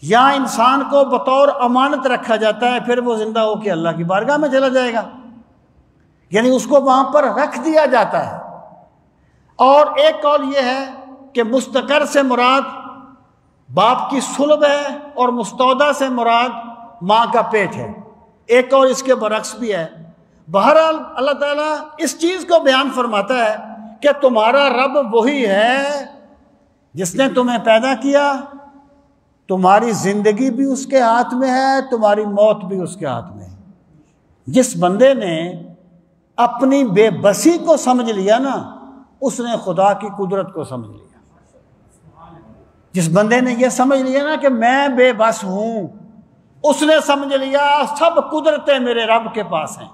یا انسان کو بطور امانت رکھا جاتا ہے، پھر وہ زندہ ہو کے اللہ کی بارگاہ میں چلا جائے گا، یعنی اس کو وہاں پر رکھ دیا جاتا ہے۔ اور ایک قول یہ ہے کہ مستقر سے مراد باپ کی صلب ہے اور مستودع سے مراد ماں کا پیٹ ہے۔ ایک اور اس کے برعکس بھی ہے۔ بہرحال اللہ تعالیٰ اس چیز کو بیان فرماتا ہے کہ تمہارا رب وہی ہے جس نے تمہیں پیدا کیا، تمہاری زندگی بھی اس کے ہاتھ میں ہے، تمہاری موت بھی اس کے ہاتھ میں ہے۔ جس بندے نے اپنی بے بسی کو سمجھ لیا نا، اس نے خدا کی قدرت کو سمجھ لیا۔ جس بندے نے یہ سمجھ لیا نا کہ میں بے بس ہوں، اس نے سمجھ لیا سب قدرتیں میرے رب کے پاس ہیں۔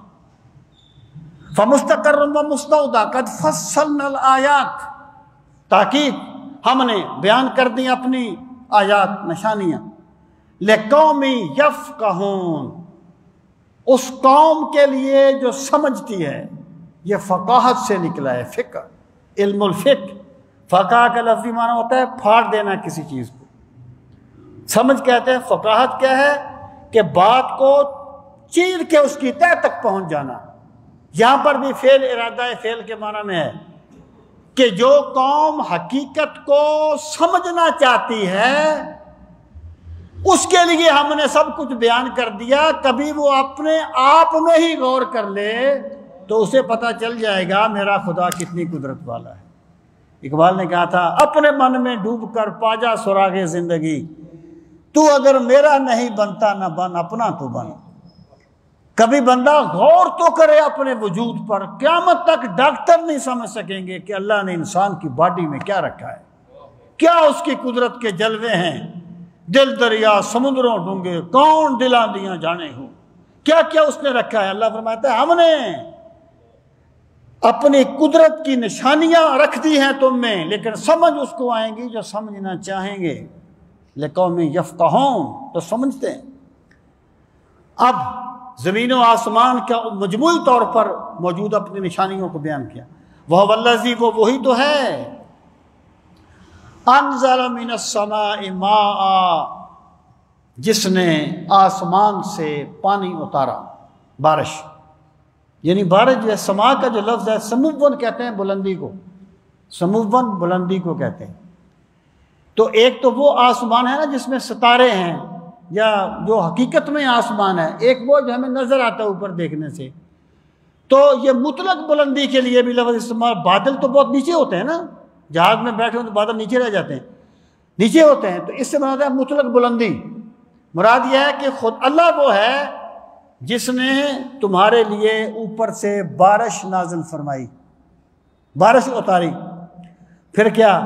فَمُسْتَقَرٌ وَمُسْتَوْدَى قَدْ فَصَّلْنَا الْآيَاتِ، تاکید ہم نے بیان کر دی اپنی آیات، نشانیاں، لِقَوْمٍ يَفْقَهُونَ، اس قوم کے لیے جو سمجھتی ہے۔ یہ فقاہت سے نکلا ہے، فقہ، علم الفقہ۔ فقہ کا لفظی معنی ہوتا ہے پھاڑ دینا کسی چیز کو، سمجھ کہتے ہیں۔ فقاہت کیا ہے؟ کہ بات کو چیر کے اس کی تہ تک پہنچ جانا۔ یہاں پر بھی فعل ارادہ فعل کے معنی میں ہے کہ جو قوم حقیقت کو سمجھنا چاہتی ہے اس کے لیے ہم نے سب کچھ بیان کر دیا۔ کبھی وہ اپنے آپ میں ہی غور کر لے تو اسے پتہ چل جائے گا میرا خدا کتنی قدرت والا ہے۔ اقبال نے کہا تھا اپنے من میں ڈوب کر پاجا سراغ زندگی، تو اگر میرا نہیں بنتا نہ بن اپنا تو بن۔ کبھی بندہ غور تو کرے اپنے وجود پر، قیامت تک ڈاکٹر نہیں سمجھ سکیں گے کہ اللہ نے انسان کی باڈی میں کیا رکھا ہے، کیا اس کی قدرت کے جلوے ہیں۔ دل دریا سمندروں ڈونگے، کون دلاں دیاں جانے ہو، کیا کیا اس نے رکھا ہے۔ اللہ فرماتا ہے ہم نے اپنی قدرت کی نشانیاں رکھ دی ہیں تم میں، لیکن سمجھ اس کو آئیں گی جو سمجھنا چاہیں گے۔ لِقَوْمٍ يَفْقَهُونَ، تو سمجھتے ہیں۔ اب زمین و آسمان کا مجموعی طور پر موجود اپنی نشانیوں کو بیان کیا۔ وَهُوَ الَّذِي، وہ وہی تو ہے، أَنزَلَ مِنَ السَّمَاءِ مَاءً، جس نے آسمان سے پانی اتارا، بارش، یعنی بارش جو ہے، سما کا جو لفظ ہے سموون کہتے ہیں بلندی کو، سموون بلندی کو کہتے ہیں۔ تو ایک تو وہ آسمان ہے نا جس میں ستارے ہیں، یا جو حقیقت میں آسمان ہے، ایک وہ جو ہمیں نظر آتا ہے اوپر دیکھنے سے۔ تو یہ مطلق بلندی کے لیے بھی لفظ استعمال۔ بادل تو بہت نیچے ہوتے ہیں نا، جہاز میں بیٹھے ہوں تو بادل نیچے رہ جاتے ہیں، نیچے ہوتے ہیں، تو اس سے مراد ہے مطلق بلندی۔ مراد یہ ہے کہ خود اللہ وہ ہے جس نے تمہارے لیے اوپر سے بارش نازل فرمائی، بارش اتاری، پھر کیا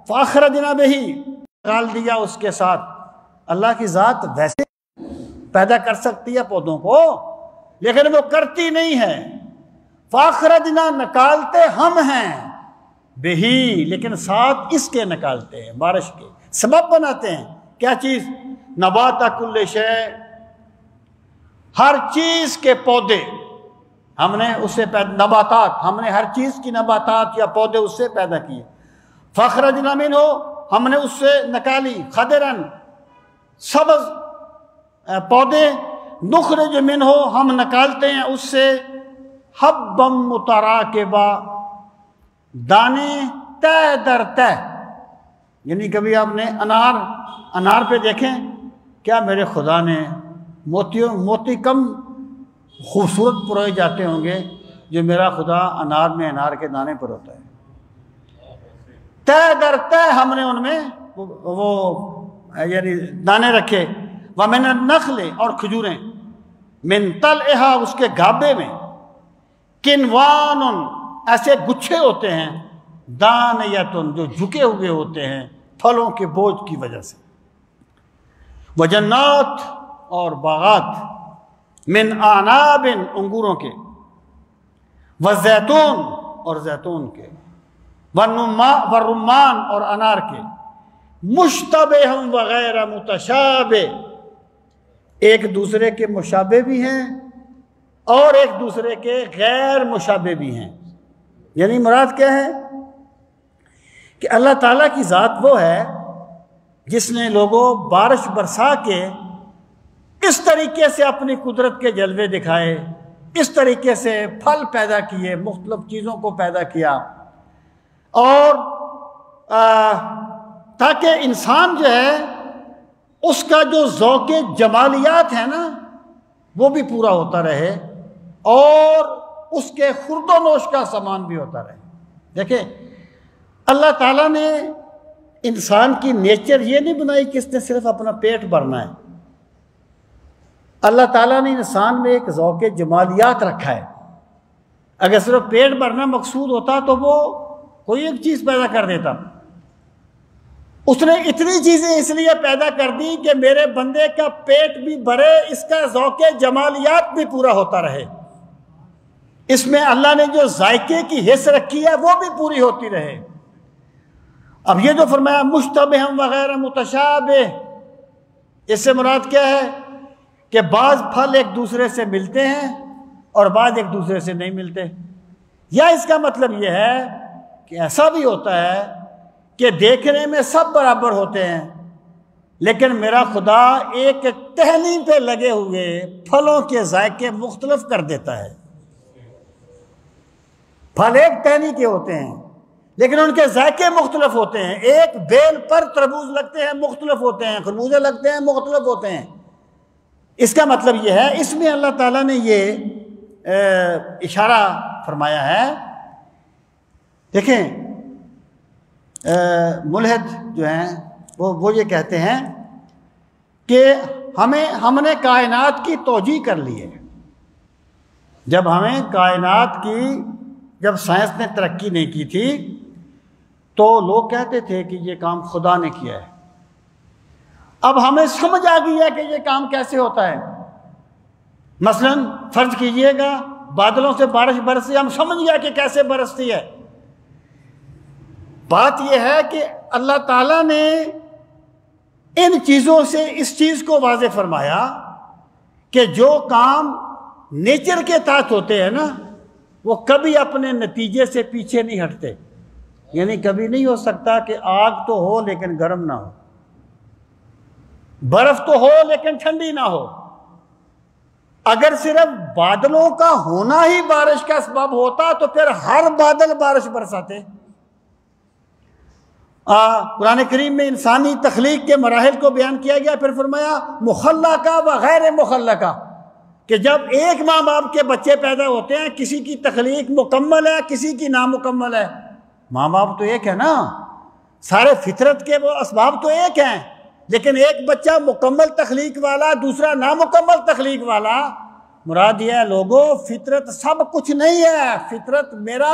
فَأَخْرَجْنَا بِهِ، ڈال دیا اس کے ساتھ۔ اللہ کی ذات ویسے پیدا کر سکتی ہے پودوں کو، لیکن وہ کرتی نہیں ہے۔ فَأَخْرَجْنَا، نکالتے ہم ہیں، بِهِ، لیکن ساتھ اس کے نکالتے ہیں، بارش کے سبب بناتے ہیں۔ کیا چیز؟ نبات کل شے، ہر چیز کے پودے ہم نے اس سے نباتات، ہم نے ہر چیز کی نباتات یا پودے اس سے پیدا کیے. فاخرجنا منہ، ہم نے اس سے نکالی خضرن سبز پودے، نخرج منہ ہم نکالتے ہیں اس سے حبا متراکبا دانے تہ در تہ. یعنی کبھی آپ نے انار پہ دیکھیں، کیا میرے خدا نے موتی کم خوبصورت پروئے جاتے ہوں گے جو میرا خدا انار کے دانے پر ہوتا ہے. تہ در تہ ہم نے ان میں وہ یعنی دانے رکھے. وَمِنَ النَّخْلِ اور کھجوریں، من طلعها اس کے گھابے میں، کنوان ایسے گچھے ہوتے ہیں، دانیتن جو جھکے ہوئے ہوتے ہیں پھلوں کے بوجھ کی وجہ سے. وجنات اور باغات، من اعناب انگوروں کے، وزیتون اور زیتون کے، ورمان اور انار کے، مشتبہ وغیر متشابہ ایک دوسرے کے مشابہ بھی ہیں اور ایک دوسرے کے غیر مشابہ بھی ہیں. یعنی مراد کیا ہے کہ اللہ تعالیٰ کی ذات وہ ہے جس نے لوگوں بارش برسا کے اس طریقے سے اپنی قدرت کے جلوے دکھائے، اس طریقے سے پھل پیدا کیے، مختلف چیزوں کو پیدا کیا، اور تاکہ انسان جو ہے اس کا جو ذوق جمالیات ہے نا وہ بھی پورا ہوتا رہے اور اس کے خورد و نوش کا سامان بھی ہوتا رہے. دیکھیں اللہ تعالیٰ نے انسان کی نیچر یہ نہیں بنائی کہ اس نے صرف اپنا پیٹ بھرنا ہے. اللہ تعالیٰ نے انسان میں ایک ذوق جمالیات رکھا ہے. اگر صرف پیٹ بھرنا مقصود ہوتا تو وہ کوئی ایک چیز پیدا کر دیتا. اس نے اتنی چیزیں اس لیے پیدا کر دی کہ میرے بندے کا پیٹ بھی بھرے، اس کا ذوق جمالیات بھی پورا ہوتا رہے، اس میں اللہ نے جو ذائقے کی حص رکھی ہے وہ بھی پوری ہوتی رہے. اب یہ جو فرمایا مشتبہ وغیر متشابہ، اس سے مراد کیا ہے کہ بعض پھل ایک دوسرے سے ملتے ہیں اور بعض ایک دوسرے سے نہیں ملتے. یا اس کا مطلب یہ ہے کہ ایسا بھی ہوتا ہے کہ دیکھنے میں سب برابر ہوتے ہیں لیکن میرا خدا ایک ٹہنی پہ لگے ہوئے پھلوں کے ذائقے مختلف کر دیتا ہے. پھل ایک ٹہنی کے ہوتے ہیں لیکن ان کے ذائقے مختلف ہوتے ہیں. ایک بیل پر تربوز لگتے ہیں مختلف ہوتے ہیں، خربوزے لگتے ہیں مختلف ہوتے ہیں. اس کا مطلب یہ ہے، اس میں اللہ تعالیٰ نے یہ اشارہ فرمایا ہے. دیکھیں ملحد جو ہیں وہ یہ کہتے ہیں کہ ہم نے کائنات کی توجیہ کر لی ہے. جب ہمیں کائنات کی جب سائنس نے ترقی نہیں کی تھی تو لوگ کہتے تھے کہ یہ کام خدا نے کیا ہے. اب ہمیں سمجھ آ گئی ہے کہ یہ کام کیسے ہوتا ہے. مثلا فرض کیجئے گا بادلوں سے بارش برسی، ہم سمجھ گیا کہ کیسے برستی ہے. بات یہ ہے کہ اللہ تعالیٰ نے ان چیزوں سے اس چیز کو واضح فرمایا کہ جو کام نیچر کے تحت ہوتے ہیں نا وہ کبھی اپنے نتیجے سے پیچھے نہیں ہٹتے. یعنی کبھی نہیں ہو سکتا کہ آگ تو ہو لیکن گرم نہ ہو، برف تو ہو لیکن ٹھنڈی نہ ہو. اگر صرف بادلوں کا ہونا ہی بارش کا سبب ہوتا تو پھر ہر بادل بارش برساتے. قرآن کریم میں انسانی تخلیق کے مراحل کو بیان کیا گیا، پھر فرمایا مخلقہ و غیر مخلقہ، کہ جب ایک ماں باپ کے بچے پیدا ہوتے ہیں کسی کی تخلیق مکمل ہے کسی کی نامکمل ہے. ماں باپ تو ایک ہے نا، سارے فطرت کے وہ اسباب تو ایک ہیں، لیکن ایک بچہ مکمل تخلیق والا دوسرا نامکمل تخلیق والا. مراد یہ ہے لوگوں فطرت سب کچھ نہیں ہے، فطرت میرا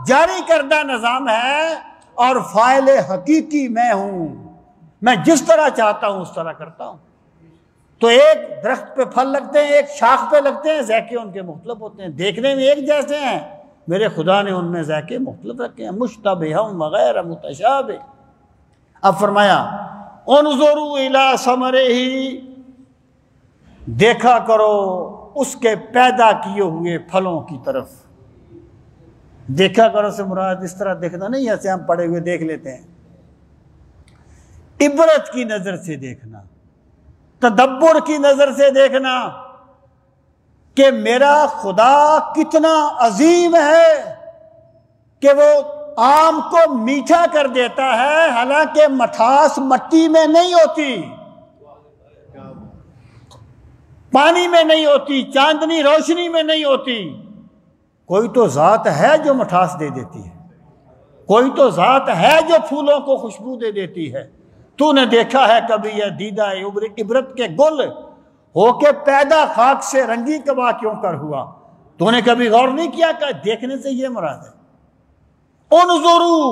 جاری کردہ نظام ہے اور فاعل حقیقی میں ہوں. میں جس طرح چاہتا ہوں اس طرح کرتا ہوں. تو ایک درخت پہ پھل لگتے ہیں، ایک شاخ پہ لگتے ہیں، ذائقے ان کے مختلف ہوتے ہیں، دیکھنے میں ایک جیسے ہیں، میرے خدا نے ان میں ذائقے مختلف رکھے ہیں. مشتبہ وغیر متشابہ. اب فرمایا انظروا الی ثمرہ، دیکھا کرو اس کے پیدا کیے ہوئے پھلوں کی طرف۔ دیکھا کرو سے مراد اس طرح دیکھنا نہیں ایسے ہم پڑے ہوئے دیکھ لیتے ہیں، عبرت کی نظر سے دیکھنا، تدبر کی نظر سے دیکھنا کہ میرا خدا کتنا عظیم ہے کہ وہ آم کو میٹھا کر دیتا ہے، حالانکہ مٹھاس مٹی میں نہیں ہوتی، پانی میں نہیں ہوتی، چاندنی روشنی میں نہیں ہوتی۔ کوئی تو ذات ہے جو مٹھاس دے دیتی ہے، کوئی تو ذات ہے جو پھولوں کو خوشبو دے دیتی ہے۔ تو نے دیکھا ہے کبھی یہ دیدہ عبرت کے گل ہو کے پیدا خاک سے رنگی کبا کیوں کر ہوا؟ تو نے کبھی غور نہیں کیا کہ دیکھنے سے یہ مراد ہے۔ انظروا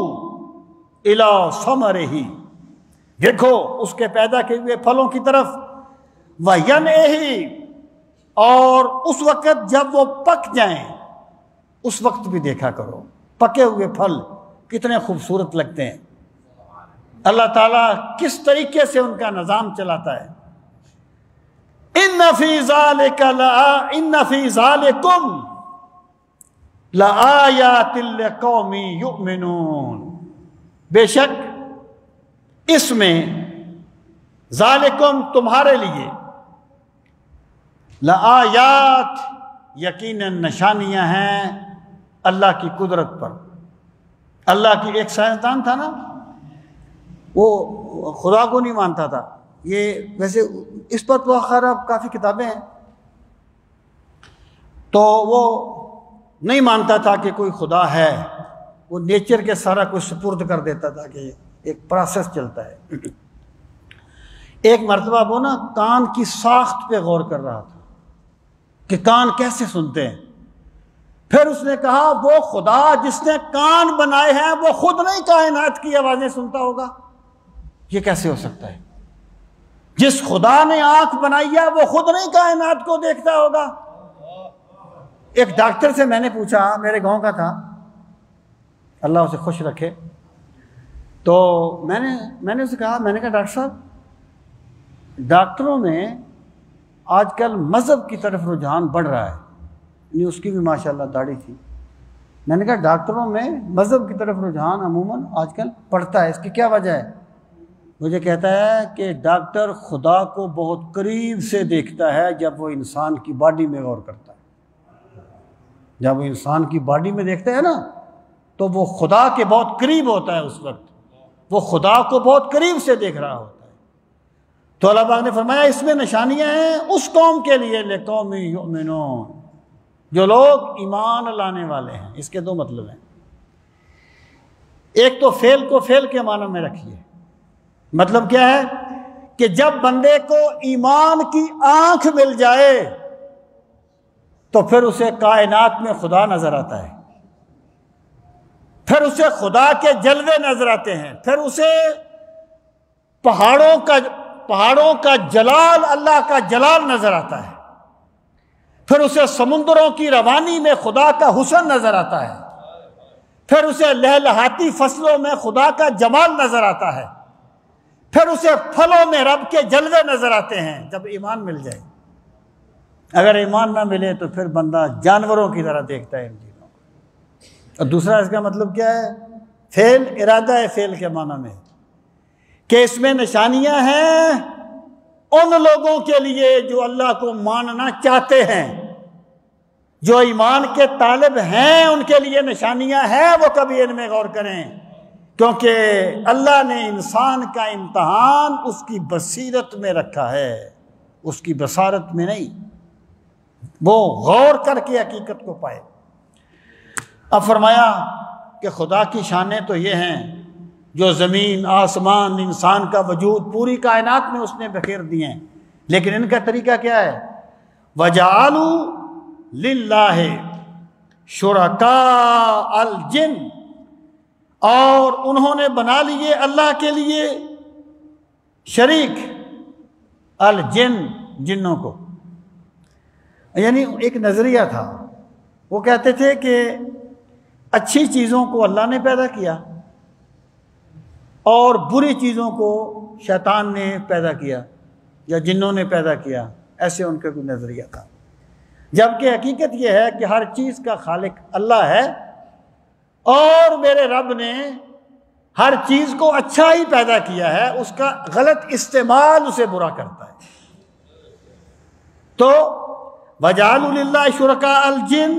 الی ثمرہ، دیکھو اس کے پیدا کیے ہوئے پھلوں کی طرف، وَيَنْعِهِ، اور اس وقت جب وہ پک جائیں اس وقت بھی دیکھا کرو۔ پکے ہوئے پھل کتنے خوبصورت لگتے ہیں، اللہ تعالیٰ کس طریقے سے ان کا نظام چلاتا ہے۔ ان فی ذالکم لآیات لقوم یؤمنون، بے شک اس میں، ذالکم تمہارے لیے، لآیات یقیناً نشانیاں ہیں اللہ کی قدرت پر۔ اللہ کی ایک سائنسدان تھا نا، وہ خدا کو نہیں مانتا تھا، یہ ویسے اس پر تو خیر اب کافی کتابیں ہیں، تو وہ نہیں مانتا تھا کہ کوئی خدا ہے، وہ نیچر کے سارا کچھ سپرد کر دیتا تھا کہ ایک پروسیس چلتا ہے۔ ایک مرتبہ وہ نا کان کی ساخت پہ غور کر رہا تھا کہ کان کیسے سنتے ہیں، پھر اس نے کہا وہ خدا جس نے کان بنائے ہیں وہ خود نہیں کائنات کی آوازیں سنتا ہوگا؟ یہ کیسے ہو سکتا ہے؟ جس خدا نے آنکھ بنائی ہے وہ خود نہیں کائنات کو دیکھتا ہوگا؟ ایک ڈاکٹر سے میں نے پوچھا، میرے گاؤں کا تھا، اللہ اسے خوش رکھے، تو میں نے اسے کہا، میں نے کہا ڈاکٹر صاحب ڈاکٹروں میں آج کل مذہب کی طرف رجحان بڑھ رہا ہے، نہیں اس کی بھی ماشاءاللہ داڑھی تھی، میں نے کہا ڈاکٹروں میں مذہب کی طرف رجحان عموماً آج کل بڑھتا ہے، اس کی کیا وجہ ہے؟ مجھے کہتا ہے کہ ڈاکٹر خدا کو بہت قریب سے دیکھتا ہے جب وہ انسان کی باڈی میں غور کرتا ہے، جب وہ انسان کی باڈی میں دیکھتا ہے نا تو وہ خدا کے بہت قریب ہوتا ہے، اس وقت وہ خدا کو بہت قریب سے دیکھ رہا ہوتا ہے۔ تو اللہ پاک نے فرمایا اس میں نشانیاں ہیں اس قوم کے لیے، لقوم یؤمنون، جو لوگ ایمان لانے والے ہیں۔ اس کے دو مطلب ہیں، ایک تو فعل کو فعل کے معنی میں رکھیے، مطلب کیا ہے کہ جب بندے کو ایمان کی آنکھ مل جائے تو پھر اسے کائنات میں خدا نظر آتا ہے، پھر اسے خدا کے جلوے نظر آتے ہیں، پھر اسے پہاڑوں کا جلال، اللہ کا جلال نظر آتا ہے، پھر اسے سمندروں کی روانی میں خدا کا حسن نظر آتا ہے، پھر اسے لہلہاتی فصلوں میں خدا کا جمال نظر آتا ہے، پھر اسے پھلوں میں رب کے جلوے نظر آتے ہیں جب ایمان مل جائے۔ اگر ایمان نہ ملے تو پھر بندہ جانوروں کی طرح دیکھتا ہے ان چیزوں کو۔ اور دوسرا اس کا مطلب کیا ہے؟ فعل، ارادہ ہے فعل کے معنی میں، کہ اس میں نشانیاں ہیں ان لوگوں کے لیے جو اللہ کو ماننا چاہتے ہیں، جو ایمان کے طالب ہیں، ان کے لیے نشانیاں ہیں، وہ کبھی ان میں غور کریں، کیونکہ اللہ نے انسان کا امتحان اس کی بصیرت میں رکھا ہے، اس کی بصارت میں نہیں، وہ غور کر کے حقیقت کو پائے۔ اب فرمایا کہ خدا کی شانیں تو یہ ہیں جو زمین، آسمان، انسان کا وجود، پوری کائنات میں اس نے بکھیر دیے ہیں، لیکن ان کا طریقہ کیا ہے؟ وَجَعَلُوا لِلَّهِ شُرَكَاءَ الْجِنِّ، اور انہوں نے بنا لیے اللہ کے لیے شریک، الجن، جنوں کو۔ یعنی ایک نظریہ تھا، وہ کہتے تھے کہ اچھی چیزوں کو اللہ نے پیدا کیا اور بری چیزوں کو شیطان نے پیدا کیا یا جنوں نے پیدا کیا، ایسے ان کا کوئی نظریہ تھا۔ جبکہ حقیقت یہ ہے کہ ہر چیز کا خالق اللہ ہے، اور میرے رب نے ہر چیز کو اچھا ہی پیدا کیا ہے، اس کا غلط استعمال اسے برا کرتا ہے۔ تو وَجَعَلُوا لِلَّهِ شُرَكَاءَ الْجِنَّ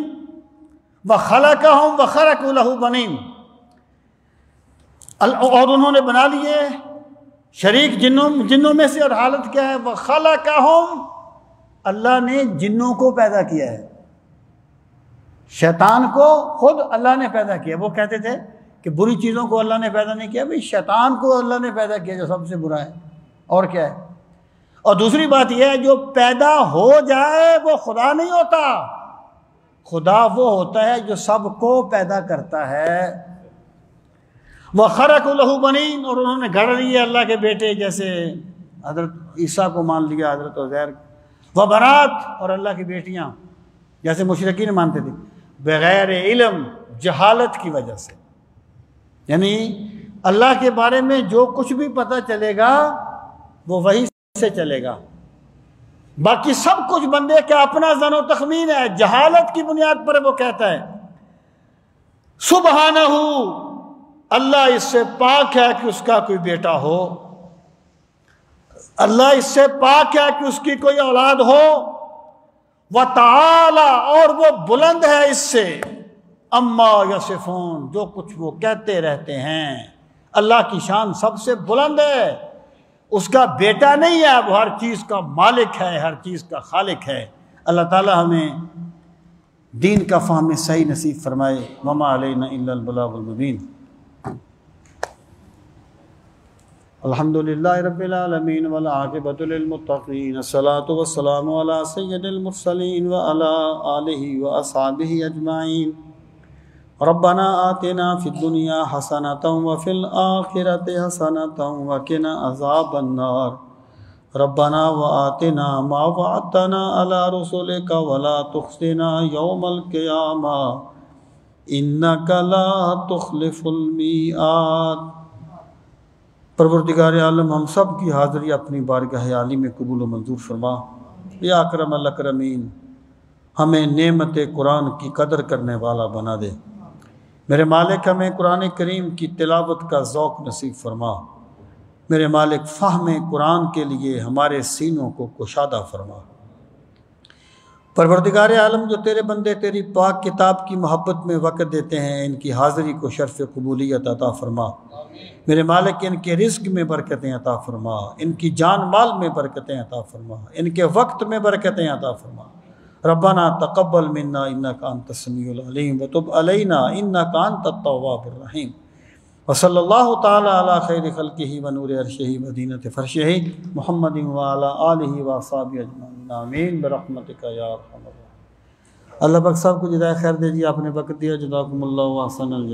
وَخَلَقَهُمْ وَخَرَقُوا لَهُ بَنِينَ، اور انہوں نے بنا لیے شریک جنوں میں سے، اور حالت کیا ہے؟ وَخَلَقَهُمْ، اللہ نے جنوں کو پیدا کیا ہے، شیطان کو خود اللہ نے پیدا کیا۔ وہ کہتے تھے کہ بری چیزوں کو اللہ نے پیدا نہیں کیا، بھئی شیطان کو اللہ نے پیدا کیا جو سب سے برا ہے، اور کیا ہے؟ اور دوسری بات یہ ہے، جو پیدا ہو جائے وہ خدا نہیں ہوتا، خدا وہ ہوتا ہے جو سب کو پیدا کرتا ہے۔ وَخَرَقُوا لَهُ بَنِينَ، اور انہوں نے گھڑ لیے اللہ کے بیٹے، جیسے حضرت عیسیٰ کو مان لیا، حضرت عزیر، وَبَنَاتٍ، اور اللہ کی بیٹیاں، جیسے مشرکین مانتے تھے، بغیر علم، جہالت کی وجہ سے۔ یعنی اللہ کے بارے میں جو کچھ بھی پتہ چلے گا وہ وہی سے چلے گا، باقی سب کچھ بندے کا اپنا ظن و تخمین ہے، جہالت کی بنیاد پر وہ کہتا ہے۔ سبحانہ، اللہ اس سے پاک ہے کہ اس کا کوئی بیٹا ہو، اللہ اس سے پاک ہے کہ اس کی کوئی اولاد ہو، وتعالی، اور وہ بلند ہے اس سے، اما یصفون، جو کچھ وہ کہتے رہتے ہیں۔ اللہ کی شان سب سے بلند ہے، اس کا بیٹا نہیں ہے، وہ ہر چیز کا مالک ہے، ہر چیز کا خالق ہے۔ اللہ تعالی ہمیں دین کا فہم صحیح نصیب فرمائے۔ وما علینا الا البلاغ المبین۔ الحمد للہ رب العالمین والعاقبۃ للمتقین، الصلاۃ والسلام علی سید المرسلین وعلی آلہ واصحابہ اجمعین۔ ربنا آتنا فی الدنیا حسنۃ وفی الآخرۃ حسنۃ وقنا عذاب النار۔ ربنا وآتنا ما وعدتنا علی رسلک ولا تخزنا یوم القیامہ انک لا تخلف المیعاد۔ پروردگار عالم، ہم سب کی حاضری اپنی بارگاہ عالی میں قبول و منظور فرما۔ یا اکرم الاکرمین، ہمیں نعمت قرآن کی قدر کرنے والا بنا دے۔ میرے مالک، ہمیں قرآن کریم کی تلاوت کا ذوق نصیب فرما۔ میرے مالک، فہم قرآن کے لیے ہمارے سینوں کو کشادہ فرما۔ پروردگار عالم، جو تیرے بندے تیری پاک کتاب کی محبت میں وقت دیتے ہیں، ان کی حاضری کو شرف قبولیت عطا فرما۔ میرے مالک، ان کے رزق میں برکتیں عطا فرما، ان کی جان مال میں برکتیں عطا فرما، ان کے وقت میں برکتیں عطا فرما۔ ربنا تقبل منا انک انت السمیع العلیم وتب علینا انک انت التواب الرحیم۔ وصلی اللہ تعالی علی خیر خلقہ ونور عرشہ وزینۃ فرشہ محمد وعلی آلہ واصحابہ اجمعین، آمین برحمتک یا ارحم الراحمین۔ اللہ پاک صاحب کو جزائے خیر دیجیے، آپ نے وقت دیا، جزاکم اللہ و احسن الجزاء۔